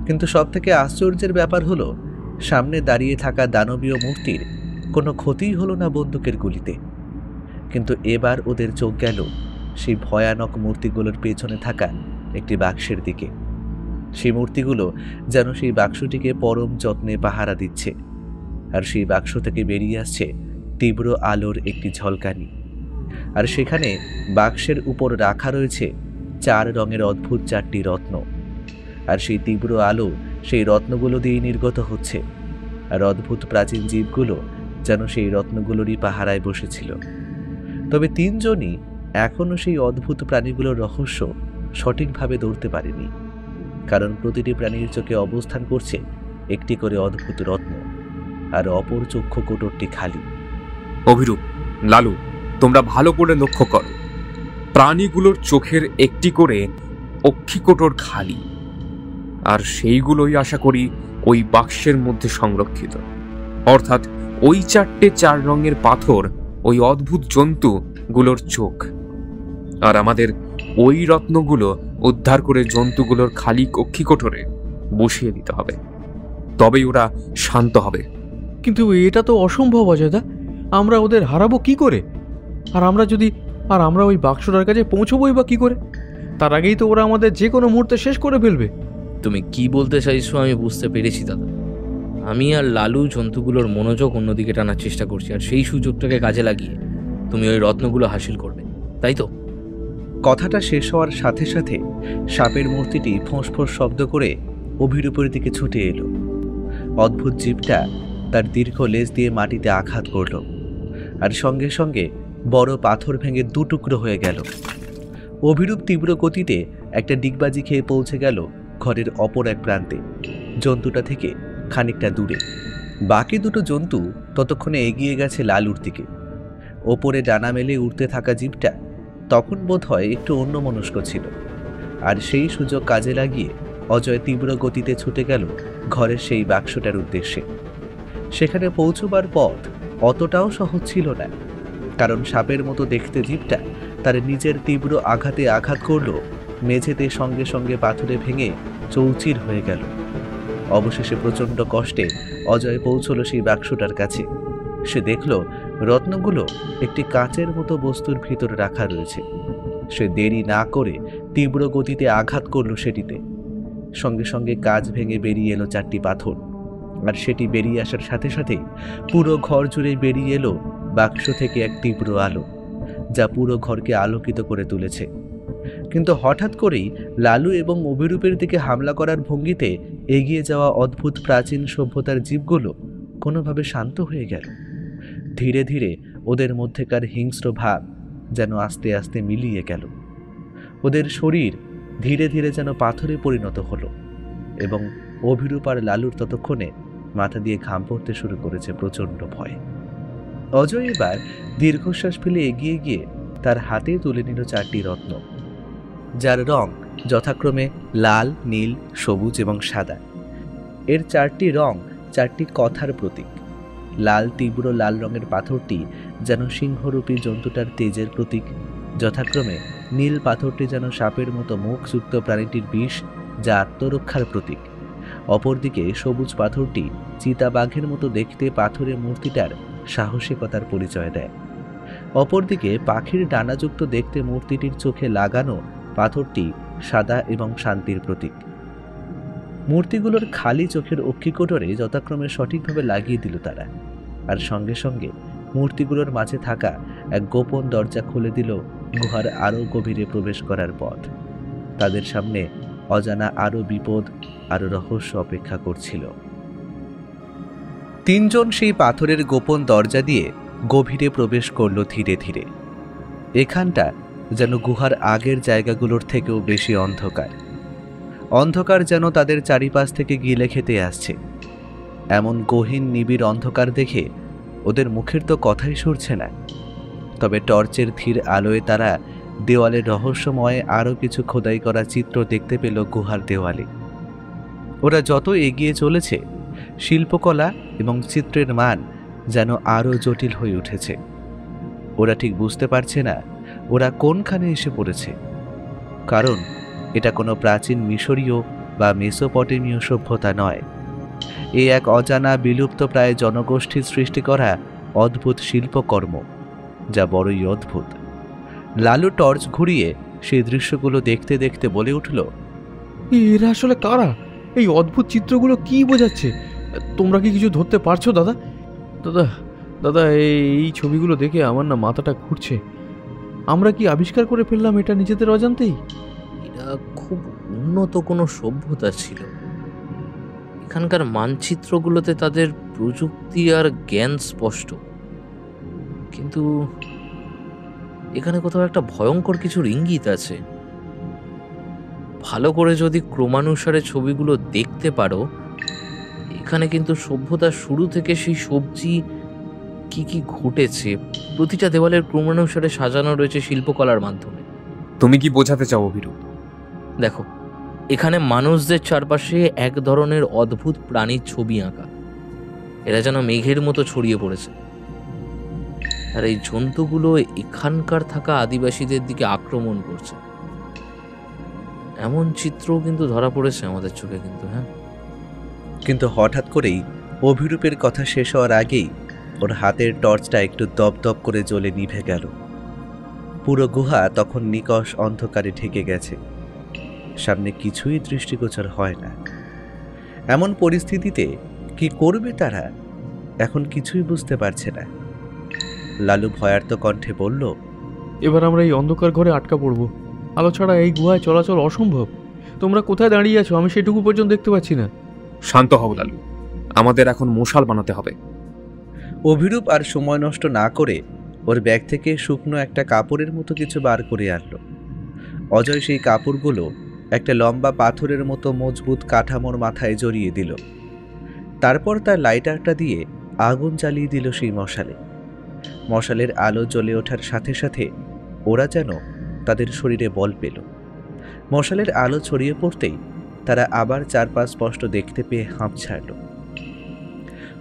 কিন্তু সবথেকে আশ্চর্যের ব্যাপার হলো, সামনে দাঁড়িয়ে থাকা দানবীয় মূর্তির কোনো ক্ষতিই হলো না বন্দুকের গুলিতে। কিন্তু এবার ওদের চোখ গেল সেই ভয়ানক মূর্তিগুলোর পেছনে থাকা একটি বাক্সের দিকে। সেই মূর্তিগুলো যেন সেই বাক্সটিকে পরম যত্নে পাহারা দিচ্ছে, আর সেই বাক্স থেকে বেরিয়ে আসছে তীব্র আলোর একটি ঝলকানি। আর সেখানে বাক্সের উপর রাখা রয়েছে 4 রঙের অদ্ভুত 4টি রত্ন, আর সেই তীব্র আলো সেই রত্নগুলো দিয়ে নির্গত হচ্ছে, আর অদ্ভুত প্রাচীন জীবগুলো যেন সেই রত্নগুলোরই পাহারায় বসেছিল। তবে 3 জনই এখনও সেই অদ্ভুত প্রাণীগুলোর রহস্য সঠিকভাবে ধরতে পারেনি, কারণ প্রতিটি প্রাণীর চোখে অবস্থান করছে একটি করে অদ্ভুত রত্ন, আর অপর চক্ষু কোটরটি খালি। অভিরূপ, লালু, তোমরা ভালো করে লক্ষ্য করো, প্রাণীগুলোর চোখের একটি করে অক্ষিকোটর খালি, আর সেইগুলোই আশা করি ওই বাক্সের মধ্যে সংরক্ষিত। অর্থাৎ ওই 4 রঙের পাথর ওই অদ্ভুত জন্তুগুলোর চোখ, আর আমাদের ওই রত্নগুলো উদ্ধার করে জন্তুগুলোর খালি অক্ষিকোটরে বসিয়ে দিতে হবে, তবেই ওরা শান্ত হবে। কিন্তু এটা তো অসম্ভব অজয়দা, আমরা ওদের হারাবো কি করে? আর আমরা ওই বাক্সটার কাছে পৌঁছবোই বা কি করে? তার আগেই তো ওরা আমাদের যে কোনো মুহূর্তে শেষ করে ফেলবে। তুমি কি বলতে চাইছো আমি বুঝতে পেরেছি দাদা। আমি আর লালু জন্তুগুলোর মনোযোগ অন্যদিকে টানার চেষ্টা করছি, আর সেই সুযোগটাকে কাজে লাগিয়ে তুমি ওই রত্নগুলো হাসিল করবে, তাই তো? কথাটা শেষ হওয়ার সাথে সাথে সাপের মূর্তিটি ফোঁস শব্দ করে অভিরূপের দিকে ছুটে এলো। অদ্ভুত জীবটা তার দীর্ঘ লেজ দিয়ে মাটিতে আঘাত করল, আর সঙ্গে সঙ্গে বড় পাথর ভেঙে 2 টুকরো হয়ে গেল। অভিরূপ তীব্র গতিতে একটা ডিগবাজি খেয়ে পৌঁছে গেল ঘরের অপর এক প্রান্তে, জন্তুটা থেকে খানিকটা দূরে। বাকি 2টো জন্তু ততক্ষণে এগিয়ে গেছে লালুর দিকে। ওপরে ডানা মেলে উড়তে থাকা জীবটা তখন বোধ হয় একটু অন্যমনস্ক ছিল, আর সেই সুযোগ কাজে লাগিয়ে অজয় তীব্র গতিতে ছুটে গেল ঘরের সেই বাক্সটার উদ্দেশ্যে। সেখানে পৌঁছবার পথ অতটাও সহজ ছিল না, কারণ সাপের মতো দেখতে জীবটা তার নিজের তীব্র আঘাতে আঘাত করল, মেঝেতে সঙ্গে সঙ্গে পাথরে ভেঙে চৌচির হয়ে গেল। অবশেষে প্রচণ্ড কষ্টে অজয় পৌঁছল সেই বাক্সটার কাছে। সে দেখল রত্নগুলো একটি কাচের মতো বস্তুর ভিতরে রাখা রয়েছে। সে দেরি না করে তীব্র গতিতে আঘাত করল সেটিতে। সঙ্গে সঙ্গে কাচ ভেঙে বেরিয়ে এলো 4টি পাথর, আর সেটি বেরিয়ে আসার সাথে সাথেই পুরো ঘর জুড়ে বেরিয়ে এলো বাক্স থেকে এক তীব্র আলো, যা পুরো ঘরকে আলোকিত করে তুলেছে। কিন্তু হঠাৎ করেই লালু এবং অভিরূপের দিকে হামলা করার ভঙ্গিতে এগিয়ে যাওয়া অদ্ভুত প্রাচীন সভ্যতার জীবগুলো কোনোভাবে শান্ত হয়ে গেল। ধীরে ধীরে ওদের মধ্যেকার হিংস্র ভাব যেন আস্তে আস্তে মিলিয়ে গেল। ওদের শরীর ধীরে ধীরে যেন পাথরে পরিণত হলো, এবং অভিরূপ আর লালুর ততক্ষণে মাথা দিয়ে ঘাম পড়তে শুরু করেছে প্রচণ্ড ভয়। অজয় এবার দীর্ঘশ্বাস ফেলে এগিয়ে গিয়ে তার হাতে তুলে নিল 4টি রত্ন, যার রং যথাক্রমে লাল, নীল, সবুজ এবং সাদা। এর 4টি রং 4টি কথার প্রতীক। লাল তীব্র লাল রঙের পাথরটি যেন সিংহরূপী জন্তুটার তেজের প্রতীক, যথাক্রমে নীল পাথরটি যেন সাপের মতো মুখযুক্ত প্রাণীটির বিষ, যা আত্মরক্ষার প্রতীক। অপরদিকে সবুজ পাথরটি চিতাবাঘের মতো দেখতে পাথরের মূর্তিটার সাহসিকতার পরিচয় দেয়। অপরদিকে পাখির ডানাযুক্ত দেখতে মূর্তিটির চোখে লাগানো পাথরটি সাদা এবং শান্তির প্রতীক। মূর্তিগুলোর খালি চোখের অক্ষিকোটরে যথাক্রমে সঠিকভাবে লাগিয়ে দিল তারা, আর সঙ্গে সঙ্গে মূর্তিগুলোর মাঝে থাকা এক গোপন দরজা খুলে দিল গুহার আরও গভীরে প্রবেশ করার পথ। তাদের সামনে অজানা আরও বিপদ, আরও রহস্য অপেক্ষা করছিল। 3 জন সেই পাথরের গোপন দরজা দিয়ে গভীরে প্রবেশ করল ধীরে ধীরে। এখানটা যেন গুহার আগের জায়গাগুলোর থেকেও বেশি অন্ধকার। অন্ধকার যেন তাদের চারিপাশ থেকে গিলে খেতে আসছে। এমন গহীন নিবিড় অন্ধকার দেখে ওদের মুখের তো কথাই সরছে না। তবে টর্চের ধীর আলোয় তারা দেওয়ালে রহস্যময় আরও কিছু খোদাই করা চিত্র দেখতে পেল গুহার দেওয়ালে। ওরা যত এগিয়ে চলেছে শিল্পকলা এবং চিত্রের মান যেন আরও জটিল হয়ে উঠেছে। ওরা ঠিক বুঝতে পারছে না ওরা কোনখানে এসে পড়েছে, কারণ এটা কোনো প্রাচীন মিশরীয় বা মেসোপটেমীয় সভ্যতা নয়। এ এক অজানা বিলুপ্ত প্রায় জনগোষ্ঠীর সৃষ্টি করা অদ্ভুত শিল্পকর্ম, যা বড়ই অদ্ভুত। লালু টর্চ ঘুরিয়ে সেই দৃশ্যগুলো দেখতে দেখতে বলে উঠল, এরা আসলে কারা? এই অদ্ভুত চিত্রগুলো কি বোঝাচ্ছে? তোমরা কি কিছু ধরতে পারছো দাদা? দাদা দাদা এই ছবিগুলো দেখে আমার না মাথাটা ঘুরছে। আমরা কি আবিষ্কার করে ফেললাম এটা নিজেদের অজান্তেই? এরা খুব উন্নত কোনো সভ্যতা ছিল। এখানকার মানচিত্রগুলোতে তাদের প্রযুক্তি আর জ্ঞান স্পষ্ট, কিন্তু এখানে কোথাও একটা ভয়ঙ্কর কিছুর ইঙ্গিত আছে। ভালো করে যদি ক্রমানুসারে ছবিগুলো দেখতে পারো, এখানে কিন্তু সভ্যতার শুরু থেকে সেই সবজি কি কি ঘটেছে প্রতিটা দেওয়ালের ক্রমানুসারে সাজানো রয়েছে শিল্পকলার মাধ্যমে। তুমি কি বোঝাতে চাও অভিরূপ? দেখো, এখানে মানুষদের চারপাশে এক ধরনের অদ্ভুত প্রাণীর ছবি আঁকা। এরা যেন মেঘের মতো ছড়িয়ে পড়েছে, আর এই জন্তুগুলো এখানকার থাকা আদিবাসীদের দিকে আক্রমণ করছে। এমন চিত্রও কিন্তু ধরা পড়েছে আমাদের চোখে কিন্তু। হ্যাঁ, কিন্তু হঠাৎ করেই অভিরূপের কথা শেষ হওয়ার আগেই ওর হাতের টর্চটা একটু দপদপ করে জ্বলে নিভে গেল। পুরো গুহা তখন নিকষ অন্ধকারে ঢেকে গেছে। সামনে কিছুই দৃষ্টিগোচর হয় না। এমন পরিস্থিতিতে কি করবে তারা এখন কিছুই বুঝতে পারছে না। লালু ভয়ার্ত কণ্ঠে বলল, এবার আমরা এই অন্ধকার ঘরে আটকা পড়বো। আলো ছাড়া এই গুহায় চলাচল অসম্ভব। তোমরা কোথায় দাঁড়িয়ে আছো আমি সেটুকু পর্যন্ত দেখতে পাচ্ছি না। শান্ত হও লালু, আমাদের এখন মশাল বানাতে হবে। অভিরূপ আর সময় নষ্ট না করে ওর ব্যাগ থেকে শুকনো একটা কাপড়ের মতো কিছু বার করে আনলো। অজয় সেই কাপড়গুলো একটা লম্বা পাথরের মতো মজবুত কাঠামোর মাথায় জড়িয়ে দিল। তারপর তার লাইটারটা দিয়ে আগুন জ্বালিয়ে দিল সেই মশালে। মশালের আলো জ্বলে ওঠার সাথে সাথে ওরা যেন তাদের শরীরে বল পেল। মশালের আলো ছড়িয়ে পড়তেই তারা আবার চারপাশ স্পষ্ট দেখতে পেয়ে হাঁপ ছাড়ল।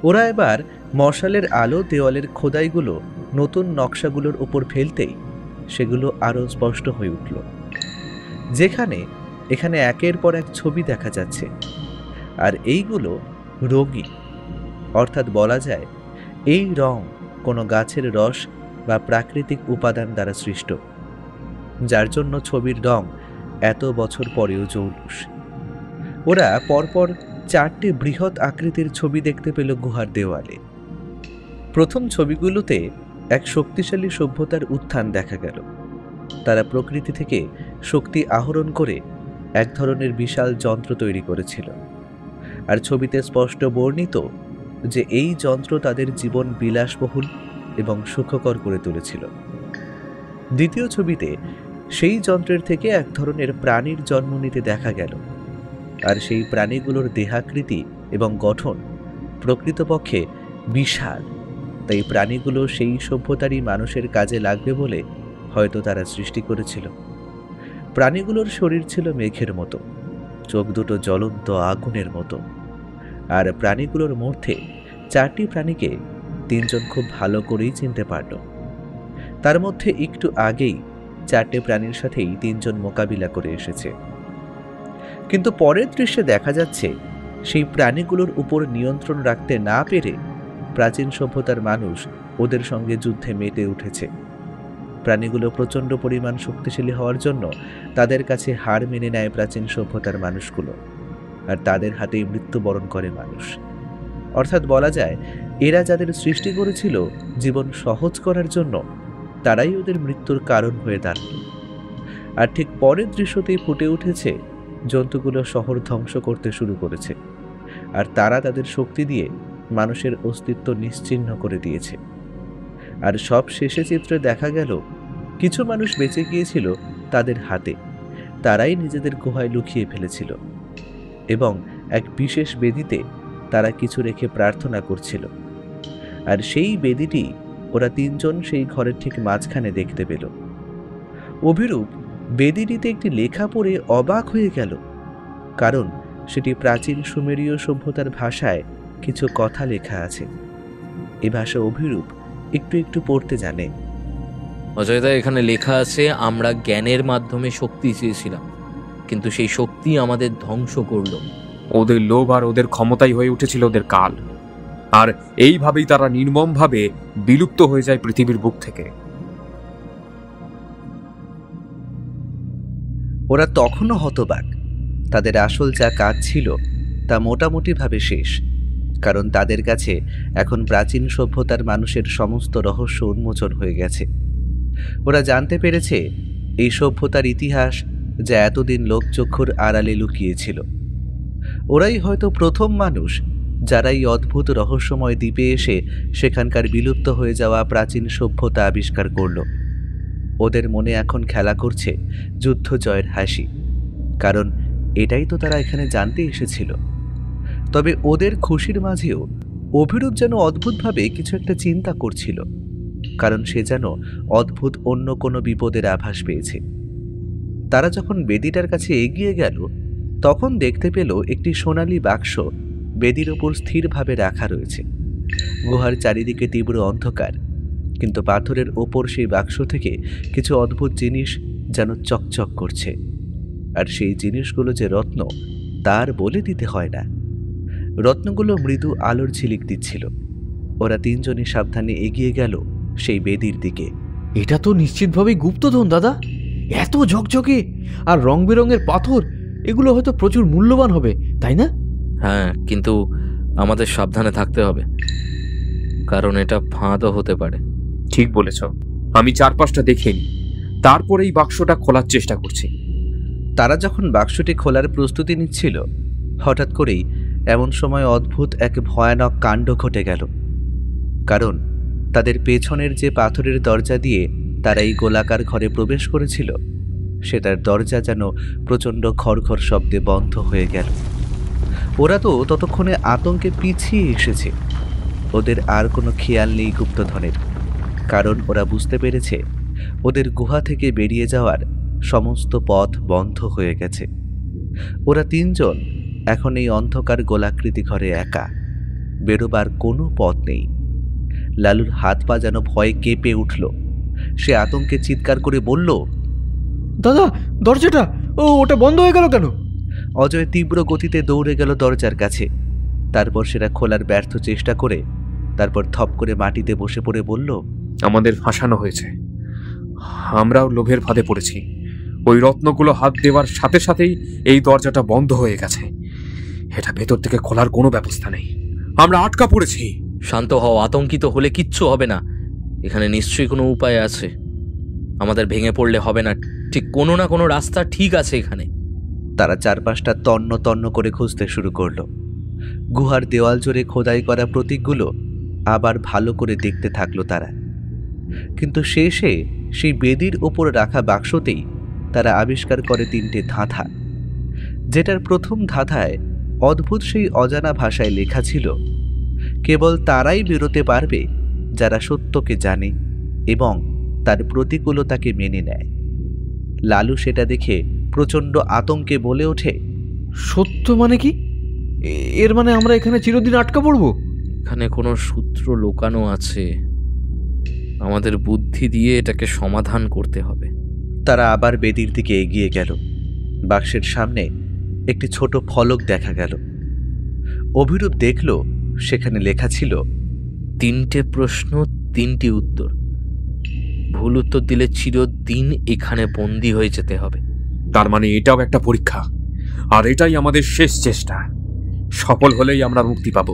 ওরা এবার মশালের আলো দেওয়ালের খোদাইগুলো নতুন নকশাগুলোর উপর ফেলতেই সেগুলো আরো স্পষ্ট হয়ে উঠল। এখানে একের পর এক ছবি দেখা যাচ্ছে, আর এইগুলো রঙিন। অর্থাৎ বলা যায় এই রং কোনো গাছের রস বা প্রাকৃতিক উপাদান দ্বারা সৃষ্ট, যার জন্য ছবির রং এত বছর পরেও জৌলুস। ওরা পরপর 4টে বৃহৎ আকৃতির ছবি দেখতে পেল গুহার দেওয়ালে। প্রথম ছবিগুলোতে এক শক্তিশালী সভ্যতার উত্থান দেখা গেল। তারা প্রকৃতি থেকে শক্তি আহরণ করে এক ধরনের বিশাল যন্ত্র তৈরি করেছিল, আর ছবিতে স্পষ্ট বর্ণিত যে এই যন্ত্র তাদের জীবন বিলাসবহুল এবং সুখকর করে তুলেছিল। দ্বিতীয় ছবিতে সেই যন্ত্রের থেকে এক ধরনের প্রাণীর জন্ম নিতে দেখা গেল, আর সেই প্রাণীগুলোর দেহাকৃতি এবং গঠন প্রকৃতপক্ষে বিশাল। তাই প্রাণীগুলো সেই সভ্যতারই মানুষের কাজে লাগবে বলে হয়তো তারা সৃষ্টি করেছিল। প্রাণীগুলোর শরীর ছিল মেঘের মতো, চোখ দুটো জ্বলন্ত আগুনের মতো, আর প্রাণীগুলোর মধ্যে 4টি প্রাণীকে 3 জন খুব ভালো করেই চিনতে পারল। তার মধ্যে একটু আগেই 4টে প্রাণীর সাথেই 3 জন মোকাবিলা করে এসেছে। কিন্তু পরের দৃশ্যে দেখা যাচ্ছে সেই প্রাণীগুলোর উপর নিয়ন্ত্রণ রাখতে না পেরে প্রাচীন সভ্যতার মানুষ ওদের সঙ্গে যুদ্ধে মেতে উঠেছে। প্রাণীগুলো প্রচণ্ড পরিমাণ শক্তিশালী হওয়ার জন্য তাদের কাছে হার মেনে নেয় প্রাচীন সভ্যতার মানুষগুলো, আর তাদের হাতেই মৃত্যুবরণ করে মানুষ। অর্থাৎ বলা যায় এরা যাদের সৃষ্টি করেছিল জীবন সহজ করার জন্য, তারাই ওদের মৃত্যুর কারণ হয়ে দাঁড়াল। আর ঠিক পরের দৃশ্যতেই ফুটে উঠেছে জন্তুগুলো শহর ধ্বংস করতে শুরু করেছে, আর তারা তাদের শক্তি দিয়ে মানুষের অস্তিত্ব নিশ্চিহ্ন করে দিয়েছে। আর সব শেষে চিত্রে দেখা গেল কিছু মানুষ বেঁচে গিয়েছিল তাদের হাতে, তারাই নিজেদের গুহায় লুকিয়ে ফেলেছিল, এবং এক বিশেষ বেদিতে তারা কিছু রেখে প্রার্থনা করছিল। আর সেই বেদিটি ওরা 3 জন সেই ঘরের ঠিক মাঝখানে দেখতে পেল। অভিরূপ বেদিটিতে একটি লেখা পড়ে অবাক হয়ে গেল, কারণ সেটি প্রাচীন সুমেরীয় সভ্যতার ভাষায় কিছু কথা লেখা আছে। এ ভাষা অভিরূপ একটু একটু পড়তে জানে। অজয়দা, এখানে লেখা আছে আমরা জ্ঞানের মাধ্যমে শক্তি চেয়েছিলাম, কিন্তু সেই শক্তি আমাদের ধ্বংস করলো। ওদের লোভ আর ওদের ক্ষমতাই হয়ে উঠেছিল ওদের কাল, আর এইভাবেই তারা নির্মমভাবে বিলুপ্ত হয়ে যায় পৃথিবীর বুক থেকে। ওরা তখনও হতবাক। তাদের আসল যা কাজ ছিল তা মোটামুটিভাবে শেষ, কারণ তাদের কাছে এখন প্রাচীন সভ্যতার মানুষের সমস্ত রহস্য উন্মোচন হয়ে গেছে। ওরা জানতে পেরেছে এই সভ্যতার ইতিহাস যা এতদিন লোকচক্ষুর আড়ালে লুকিয়েছিল। ওরাই হয়তো প্রথম মানুষ যারা এই অদ্ভুত রহস্যময় দ্বীপে এসে সেখানকার বিলুপ্ত হয়ে যাওয়া প্রাচীন সভ্যতা আবিষ্কার করল। ওদের মনে এখন খেলা করছে যুদ্ধ জয়ের হাসি, কারণ এটাই তো তারা এখানে জানতে এসেছিল। তবে ওদের খুশির মাঝেও অভিরূপ যেন অদ্ভুতভাবে কিছু একটা চিন্তা করছিল, কারণ সে যেন অদ্ভুত অন্য কোনো বিপদের আভাস পেয়েছে। তারা যখন বেদিটার কাছে এগিয়ে গেল তখন দেখতে পেল একটি সোনালী বাক্স বেদির ওপর স্থিরভাবে রাখা রয়েছে। গুহার চারিদিকে তীব্র অন্ধকার, কিন্তু পাথরের ওপর সেই বাক্স থেকে কিছু অদ্ভুত জিনিস যেন চকচক করছে। আর সেই জিনিসগুলো যে রত্ন তার বলে দিতে হয় না। রত্নগুলো মৃদু আলোর ঝিলিক দিচ্ছিল। ওরা তিনজনই সাবধানে এগিয়ে গেল সেই বেদির দিকে। এটা তো নিশ্চিতভাবেই গুপ্তধন দাদা। এত ঝকঝকে আর রং বেরঙের পাথর, এগুলো হয়তো প্রচুর মূল্যবান হবে, তাই না? হ্যাঁ, কিন্তু আমাদের সাবধানে থাকতে হবে, কারণ এটা ফাঁদও হতে পারে। ঠিক বলেছ। আমি চারপাশটা দেখে নিই, তারপরে এই বাক্সটা খোলার চেষ্টা করছি। তারা যখন বাক্সটি খোলার প্রস্তুতি নিচ্ছিল হঠাৎ করেই এমন সময় অদ্ভুত এক ভয়ানক কাণ্ড ঘটে গেল। কারণ তাদের পেছনের যে পাথরের দরজা দিয়ে তারা এই গোলাকার ঘরে প্রবেশ করেছিল সেটার দরজা যেন প্রচণ্ড খড়খড় শব্দে বন্ধ হয়ে গেল। ওরা তো ততক্ষণে আতঙ্কে পিছিয়ে এসেছে। ওদের আর কোনো খেয়াল নেই গুপ্তধনের, কারণ ওরা বুঝতে পেরেছে ওদের গুহা থেকে বেরিয়ে যাওয়ার সমস্ত পথ বন্ধ হয়ে গেছে। ওরা তিনজন এখন এই অন্ধকার গোলাকৃতি ঘরে একা, বেরোবার কোনো পথ নেই। লালুর হাত পা যেন ভয়ে কেঁপে উঠল। সে আতঙ্কে চিৎকার করে বলল, দাদা, দরজাটা ওটা বন্ধ হয়ে গেল কেন? অজয় তীব্র গতিতে দৌড়ে গেল দরজার কাছে। তারপর সেটা খোলার ব্যর্থ চেষ্টা করে তারপর থপ করে মাটিতে বসে পড়ে বলল, আমাদের ফাঁসানো হয়েছে। আমরাও লোভের ফাঁদে পড়েছি। ওই রত্নগুলো হাত দেওয়ার সাথে সাথেই এই দরজাটা বন্ধ হয়ে গেছে। এটা ভেতর থেকে খোলার কোনো ব্যবস্থা নেই। আমরা আটকা পড়েছি। শান্ত হও, আতঙ্কিত হলে কিচ্ছু হবে না। এখানে নিশ্চয়ই কোনো উপায় আছে। আমাদের ভেঙে পড়লে হবে না, ঠিক কোনো না কোনো রাস্তা ঠিক আছে এখানে। তারা চারপাশটা তন্ন তন্ন করে খুঁজতে শুরু করলো। গুহার দেওয়াল জুড়ে খোদাই করা প্রতীকগুলো আবার ভালো করে দেখতে থাকলো তারা। কিন্তু শেষে সেই বেদির ওপর রাখা বাক্সতেই তারা আবিষ্কার করে তিনটে ধাঁধা, যেটার প্রথম ধাঁধায় অদ্ভুত সেই অজানা ভাষায় লেখা ছিল, কেবল তারাই বেরোতে পারবে যারা সত্যকে জানে এবং তার প্রতিকূলতাকে মেনে নেয়। লালু সেটা দেখে প্রচণ্ড আতঙ্কে বলে ওঠে, সত্য মানে কি? এর মানে আমরা এখানে চিরদিন আটকা পড়বো? এখানে কোনো সূত্র লুকানো আছে। আমাদের বুদ্ধি দিয়ে এটাকে সমাধান করতে হবে। তারা আবার বেদির দিকে এগিয়ে গেল। বাক্সের সামনে একটি ছোট ফলক দেখা গেল। অভিরূপ দেখল সেখানে লেখা ছিল, 3টে প্রশ্ন, 3টি উত্তর। ভুল উত্তর দিলে চিরদিন এখানে বন্দী হয়ে যেতে হবে। তার মানে এটাও একটা পরীক্ষা, আর এটাই আমাদের শেষ চেষ্টা। সফল হলেই আমরা মুক্তি পাব।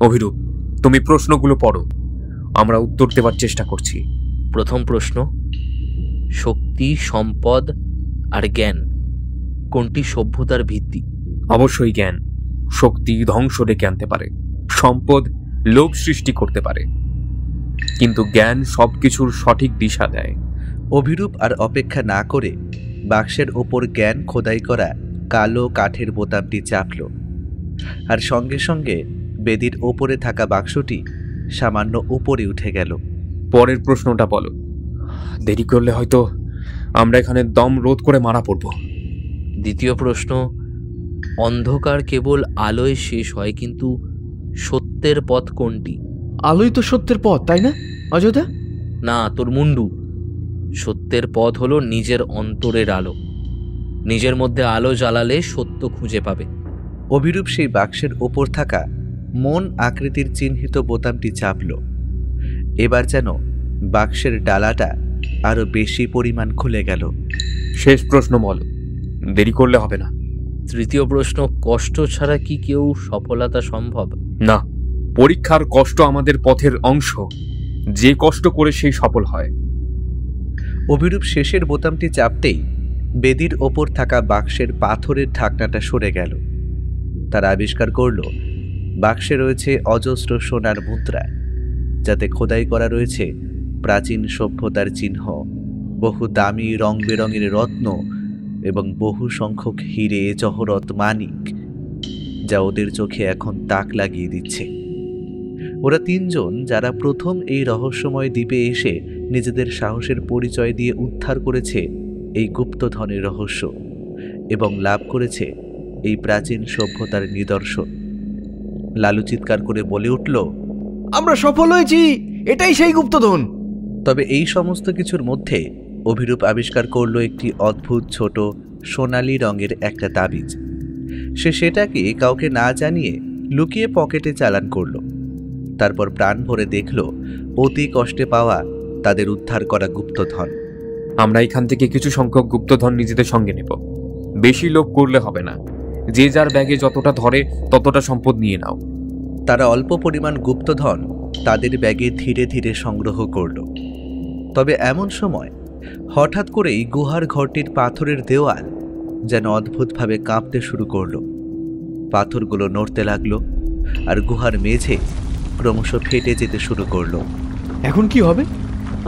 অভিরূপ, তুমি প্রশ্নগুলো পড়ো, আমরা উত্তর দেওয়ার চেষ্টা করছি। প্রথম প্রশ্ন, শক্তি, সম্পদ আর জ্ঞান কোনটি সভ্যতার ভিত্তি? অবশ্যই জ্ঞান। শক্তি ধ্বংস ডেকে আনতে পারে, সম্পদ লোভ সৃষ্টি করতে পারে, কিন্তু জ্ঞান সবকিছুর সঠিক দিশা দেয়। অভিরূপ আর অপেক্ষা না করে বাক্সের ওপর জ্ঞান খোদাই করা কালো কাঠের বোতামটি চাপল, আর সঙ্গে সঙ্গে বেদির ওপরে থাকা বাক্সটি সামান্য উপরে উঠে গেল। পরের প্রশ্নটা বলো। দেরি করলে হয়তো আমরা এখানে দম রোধ করে মারা পড়ব। দ্বিতীয় প্রশ্ন, অন্ধকার কেবল আলোয় শেষ হয়, কিন্তু সত্যের পথ কোনটি? আলোই তো সত্যের পথ, তাই না অযোধ্যা? না, তোর মুন্ডু। সত্যের পথ হলো নিজের অন্তরের আলো। নিজের মধ্যে আলো জ্বালালে সত্য খুঁজে পাবে। অভিরূপ সেই বাক্সের ওপর থাকা মন আকৃতির চিহ্নিত বোতামটি চাপল। এবার যেন বাক্সের ডালাটা আরো বেশি পরিমাণ খুলে গেল। শেষ প্রশ্ন বলো। দেরি করলে হবে না। তৃতীয় প্রশ্ন, কষ্ট ছাড়া কি কেউ সফলতা সম্ভব? না, পরীক্ষার কষ্ট আমাদের পথের অংশ। যে কষ্ট করে সেই সফল হয়। অভিরূপ শেষের বোতামটি চাপতেই বেদির ওপর থাকা বাক্সের পাথরের ঢাকনাটা সরে গেল। তারা আবিষ্কার করল বাক্সে রয়েছে অজস্র সোনার মুদ্রা, যাতে খোদাই করা রয়েছে প্রাচীন সভ্যতার চিহ্ন, বহু দামি রং বেরঙের রত্ন এবং বহু সংখ্যক হিরে জহরত মানিক, যা ওদের চোখে এখন তাক লাগিয়ে দিচ্ছে। ওরা তিনজন যারা প্রথম এই রহস্যময় দ্বীপে এসে নিজেদের সাহসের পরিচয় দিয়ে উদ্ধার করেছে এই গুপ্তধনের রহস্য এবং লাভ করেছে এই প্রাচীন সভ্যতার নিদর্শন। লালু চিৎকার করে বলে উঠল, আমরা সফল হয়েছি, এটাই সেই গুপ্তধন। তবে এই সমস্ত কিছুর মধ্যে অভিরূপ আবিষ্কার করল একটি অদ্ভুত ছোট সোনালী রঙের একটা তাবিজ। সে সেটাকে কাউকে না জানিয়ে লুকিয়ে পকেটে চালান করল। তারপর প্রাণ ভরে দেখল অতি কষ্টে পাওয়া তাদের উদ্ধার করা গুপ্তধন। আমরা এখান থেকে কিছু সংখ্যক গুপ্তধন নিজেদের সঙ্গে নেব। বেশি লোভ করলে হবে না। যে যার ব্যাগে যতটা ধরে ততটা সম্পদ নিয়ে নাও। তারা অল্প পরিমাণ গুপ্তধন তাদের ব্যাগে ধীরে ধীরে সংগ্রহ করল। তবে এমন সময় হঠাৎ করেই গুহার ঘরটির পাথরের দেওয়াল যেন অদ্ভুতভাবে কাঁপতে শুরু করল। পাথরগুলো নড়তে লাগলো আর গুহার মেঝে ক্রমশ ফেটে যেতে শুরু করলো। এখন কি হবে?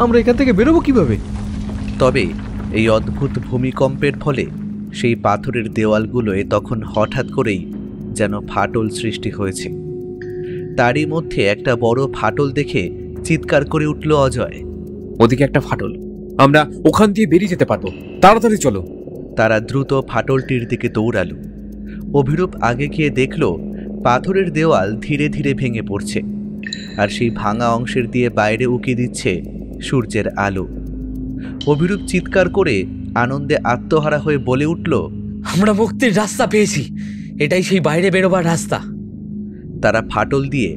আমরা এখান থেকে বেরোবো কিভাবে? তবে এই অদ্ভুত ভূমিকম্পের ফলে সেই পাথরের দেওয়ালগুলোয় তখন হঠাৎ করেই যেন ফাটল সৃষ্টি হয়েছে। তারই মধ্যে একটা বড় ফাটল দেখে চিৎকার করে উঠল অজয়, ওদিকে একটা ফাটল, আমরা ওখান দিয়ে বেরিয়ে যেতে পারবো, তাড়াতাড়ি চলো। তারা দ্রুত ফাটলটির দিকে দৌড়ালো। অভিরূপ আগে গিয়ে দেখল পাথরের দেওয়াল ধীরে ধীরে ভেঙে পড়ছে, আর সেই ভাঙা অংশের দিয়ে বাইরে উকি দিচ্ছে সূর্যের আলো। অভিরূপ চিৎকার করে আনন্দে আত্মহারা হয়ে বলে উঠল, আমরা মুক্তির রাস্তা পেয়েছি, এটাই সেই বাইরে বেরোবার রাস্তা। তারা ফাটল দিয়ে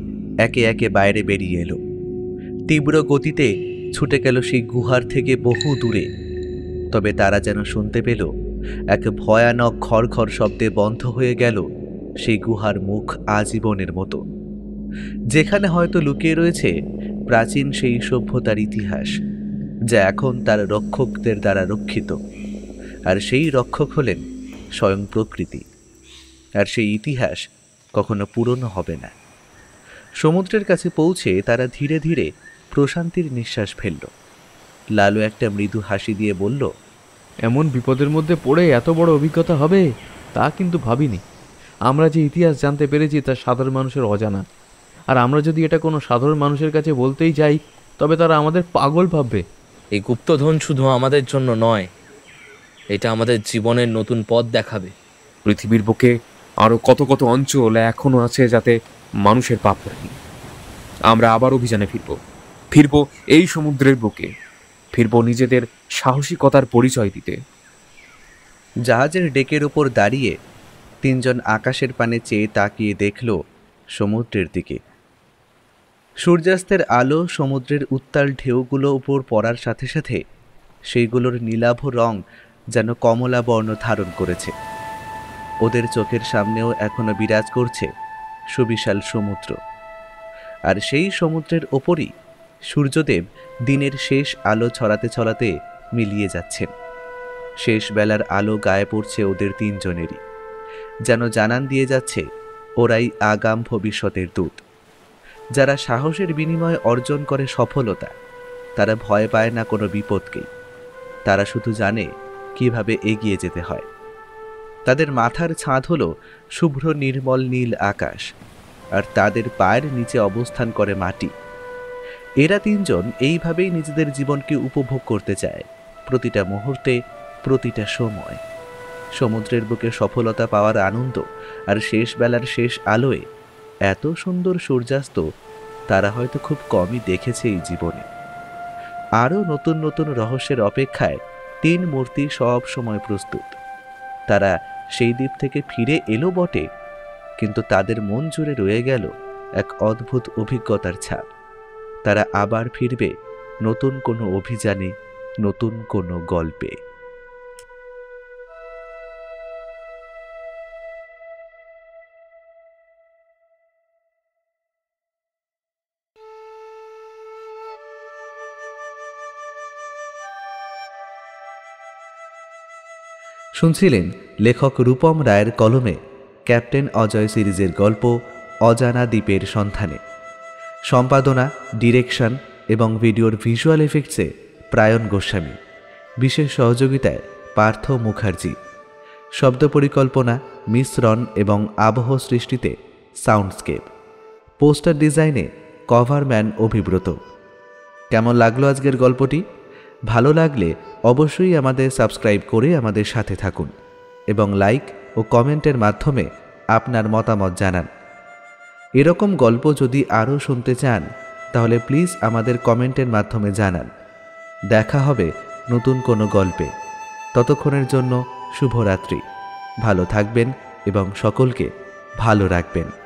একে একে বাইরে বেরিয়ে এলো। তীব্র গতিতে ছুটে গেল সেই গুহার থেকে বহু দূরে। তবে তারা যেন শুনতে পেল এক ভয়ানক খড়খড় শব্দে বন্ধ হয়ে গেল সেই গুহার মুখ আজীবনের মতো, যেখানে হয়তো লুকিয়ে রয়েছে প্রাচীন সেই সভ্যতার ইতিহাস, যা এখন তার রক্ষকদের দ্বারা রক্ষিত। আর সেই রক্ষক হলেন স্বয়ং প্রকৃতি। আর সেই ইতিহাস কখনো পুরনো হবে না। সমুদ্রের কাছে পৌঁছে তারা ধীরে ধীরে প্রশান্তির নিঃশ্বাস ফেলল। লালু একটা মৃদু হাসি দিয়ে বলল, এমন বিপদের মধ্যে পড়ে এত বড় অভিজ্ঞতা হবে তা কিন্তু ভাবিনি। আমরা যে ইতিহাস জানতে পেরেছি তা সাধারণ মানুষের অজানা, আর আমরা যদি এটা কোনো সাধারণ মানুষের কাছে বলতেই যাই তবে তারা আমাদের পাগল ভাববে। এই গুপ্তধন শুধু আমাদের জন্য নয়, এটা আমাদের জীবনের নতুন পথ দেখাবে। পৃথিবীর বুকে আরো কত কত অঞ্চল এখনো আছে যাতে মানুষের পা পড়েনি। আমরা আবার অভিযানে ফিরবো এই সমুদ্রের বুকে, ফিরবো নিজেদের সাহসিকতার পরিচয় দিতে। জাহাজের ডেকের ওপর দাঁড়িয়ে তিনজন আকাশের পানে চেয়ে তাকিয়ে দেখল সমুদ্রের দিকে। সূর্যাস্তের আলো সমুদ্রের উত্তাল ঢেউগুলো উপর পড়ার সাথে সাথে সেইগুলোর নীলাভ রং যেন কমলা বর্ণ ধারণ করেছে। ওদের চোখের সামনেও এখনো বিরাজ করছে সুবিশাল সমুদ্র। আর সেই সমুদ্রের ওপরই সূর্যদেব দিনের শেষ আলো ছড়াতে ছড়াতে মিলিয়ে যাচ্ছেন। শেষ বেলার আলো গায়ে পড়ছে ওদের তিনজনেরই, যেন জানান দিয়ে যাচ্ছে ওরাই আগাম ভবিষ্যতের দূত। যারা সাহসের বিনিময়ে অর্জন করে সফলতা, তারা ভয় পায় না কোনো বিপদকেই। তারা শুধু জানে কিভাবে এগিয়ে যেতে হয়। তাদের মাথার ছাদ হলো শুভ্র নির্মল নীল আকাশ, আর তাদের পায়ের নিচে অবস্থান করে মাটি। এরা তিনজন এইভাবেই নিজেদের জীবনকে উপভোগ করতে চায়, প্রতিটা মুহূর্তে, প্রতিটা সময়। সমুদ্রের বুকে সফলতা পাওয়ার আনন্দ আর শেষ বেলার শেষ আলোয় এত সুন্দর সূর্যাস্ত তারা হয়তো খুব কমই দেখেছে এই জীবনে। আরও নতুন নতুন রহস্যের অপেক্ষায় তিন মূর্তি সব সময় প্রস্তুত। তারা সেই দ্বীপ থেকে ফিরে এলো বটে, কিন্তু তাদের মন জুড়ে রয়ে গেল এক অদ্ভুত অভিজ্ঞতার ছাপ। তারা আবার ফিরবে নতুন কোনো অভিযানে, নতুন কোনো গল্পে। শুনছিলেন লেখক রূপম রায়ের কলমে ক্যাপ্টেন অজয় সিরিজের গল্প অজানা দ্বীপের সন্ধানে। সম্পাদনা, ডিরেকশন এবং ভিডিওর ভিজুয়াল এফেক্টসে প্রায়ণ গোস্বামী। বিশেষ সহযোগিতায় পার্থ মুখার্জি। শব্দ পরিকল্পনা, মিশ্রণ এবং আবহ সৃষ্টিতে সাউন্ডস্কেপ। পোস্টার ডিজাইনে কভারম্যান অভিব্রত। কেমন লাগলো আজকের গল্পটি? ভালো লাগলে অবশ্যই আমাদের সাবস্ক্রাইব করে আমাদের সাথে থাকুন এবং লাইক ও কমেন্টের মাধ্যমে আপনার মতামত জানান। এরকম গল্প যদি আরও শুনতে চান তাহলে প্লিজ আমাদের কমেন্টের মাধ্যমে জানান। দেখা হবে নতুন কোনো গল্পে। ততক্ষণের জন্য শুভরাত্রি। ভালো থাকবেন এবং সকলকে ভালো রাখবেন।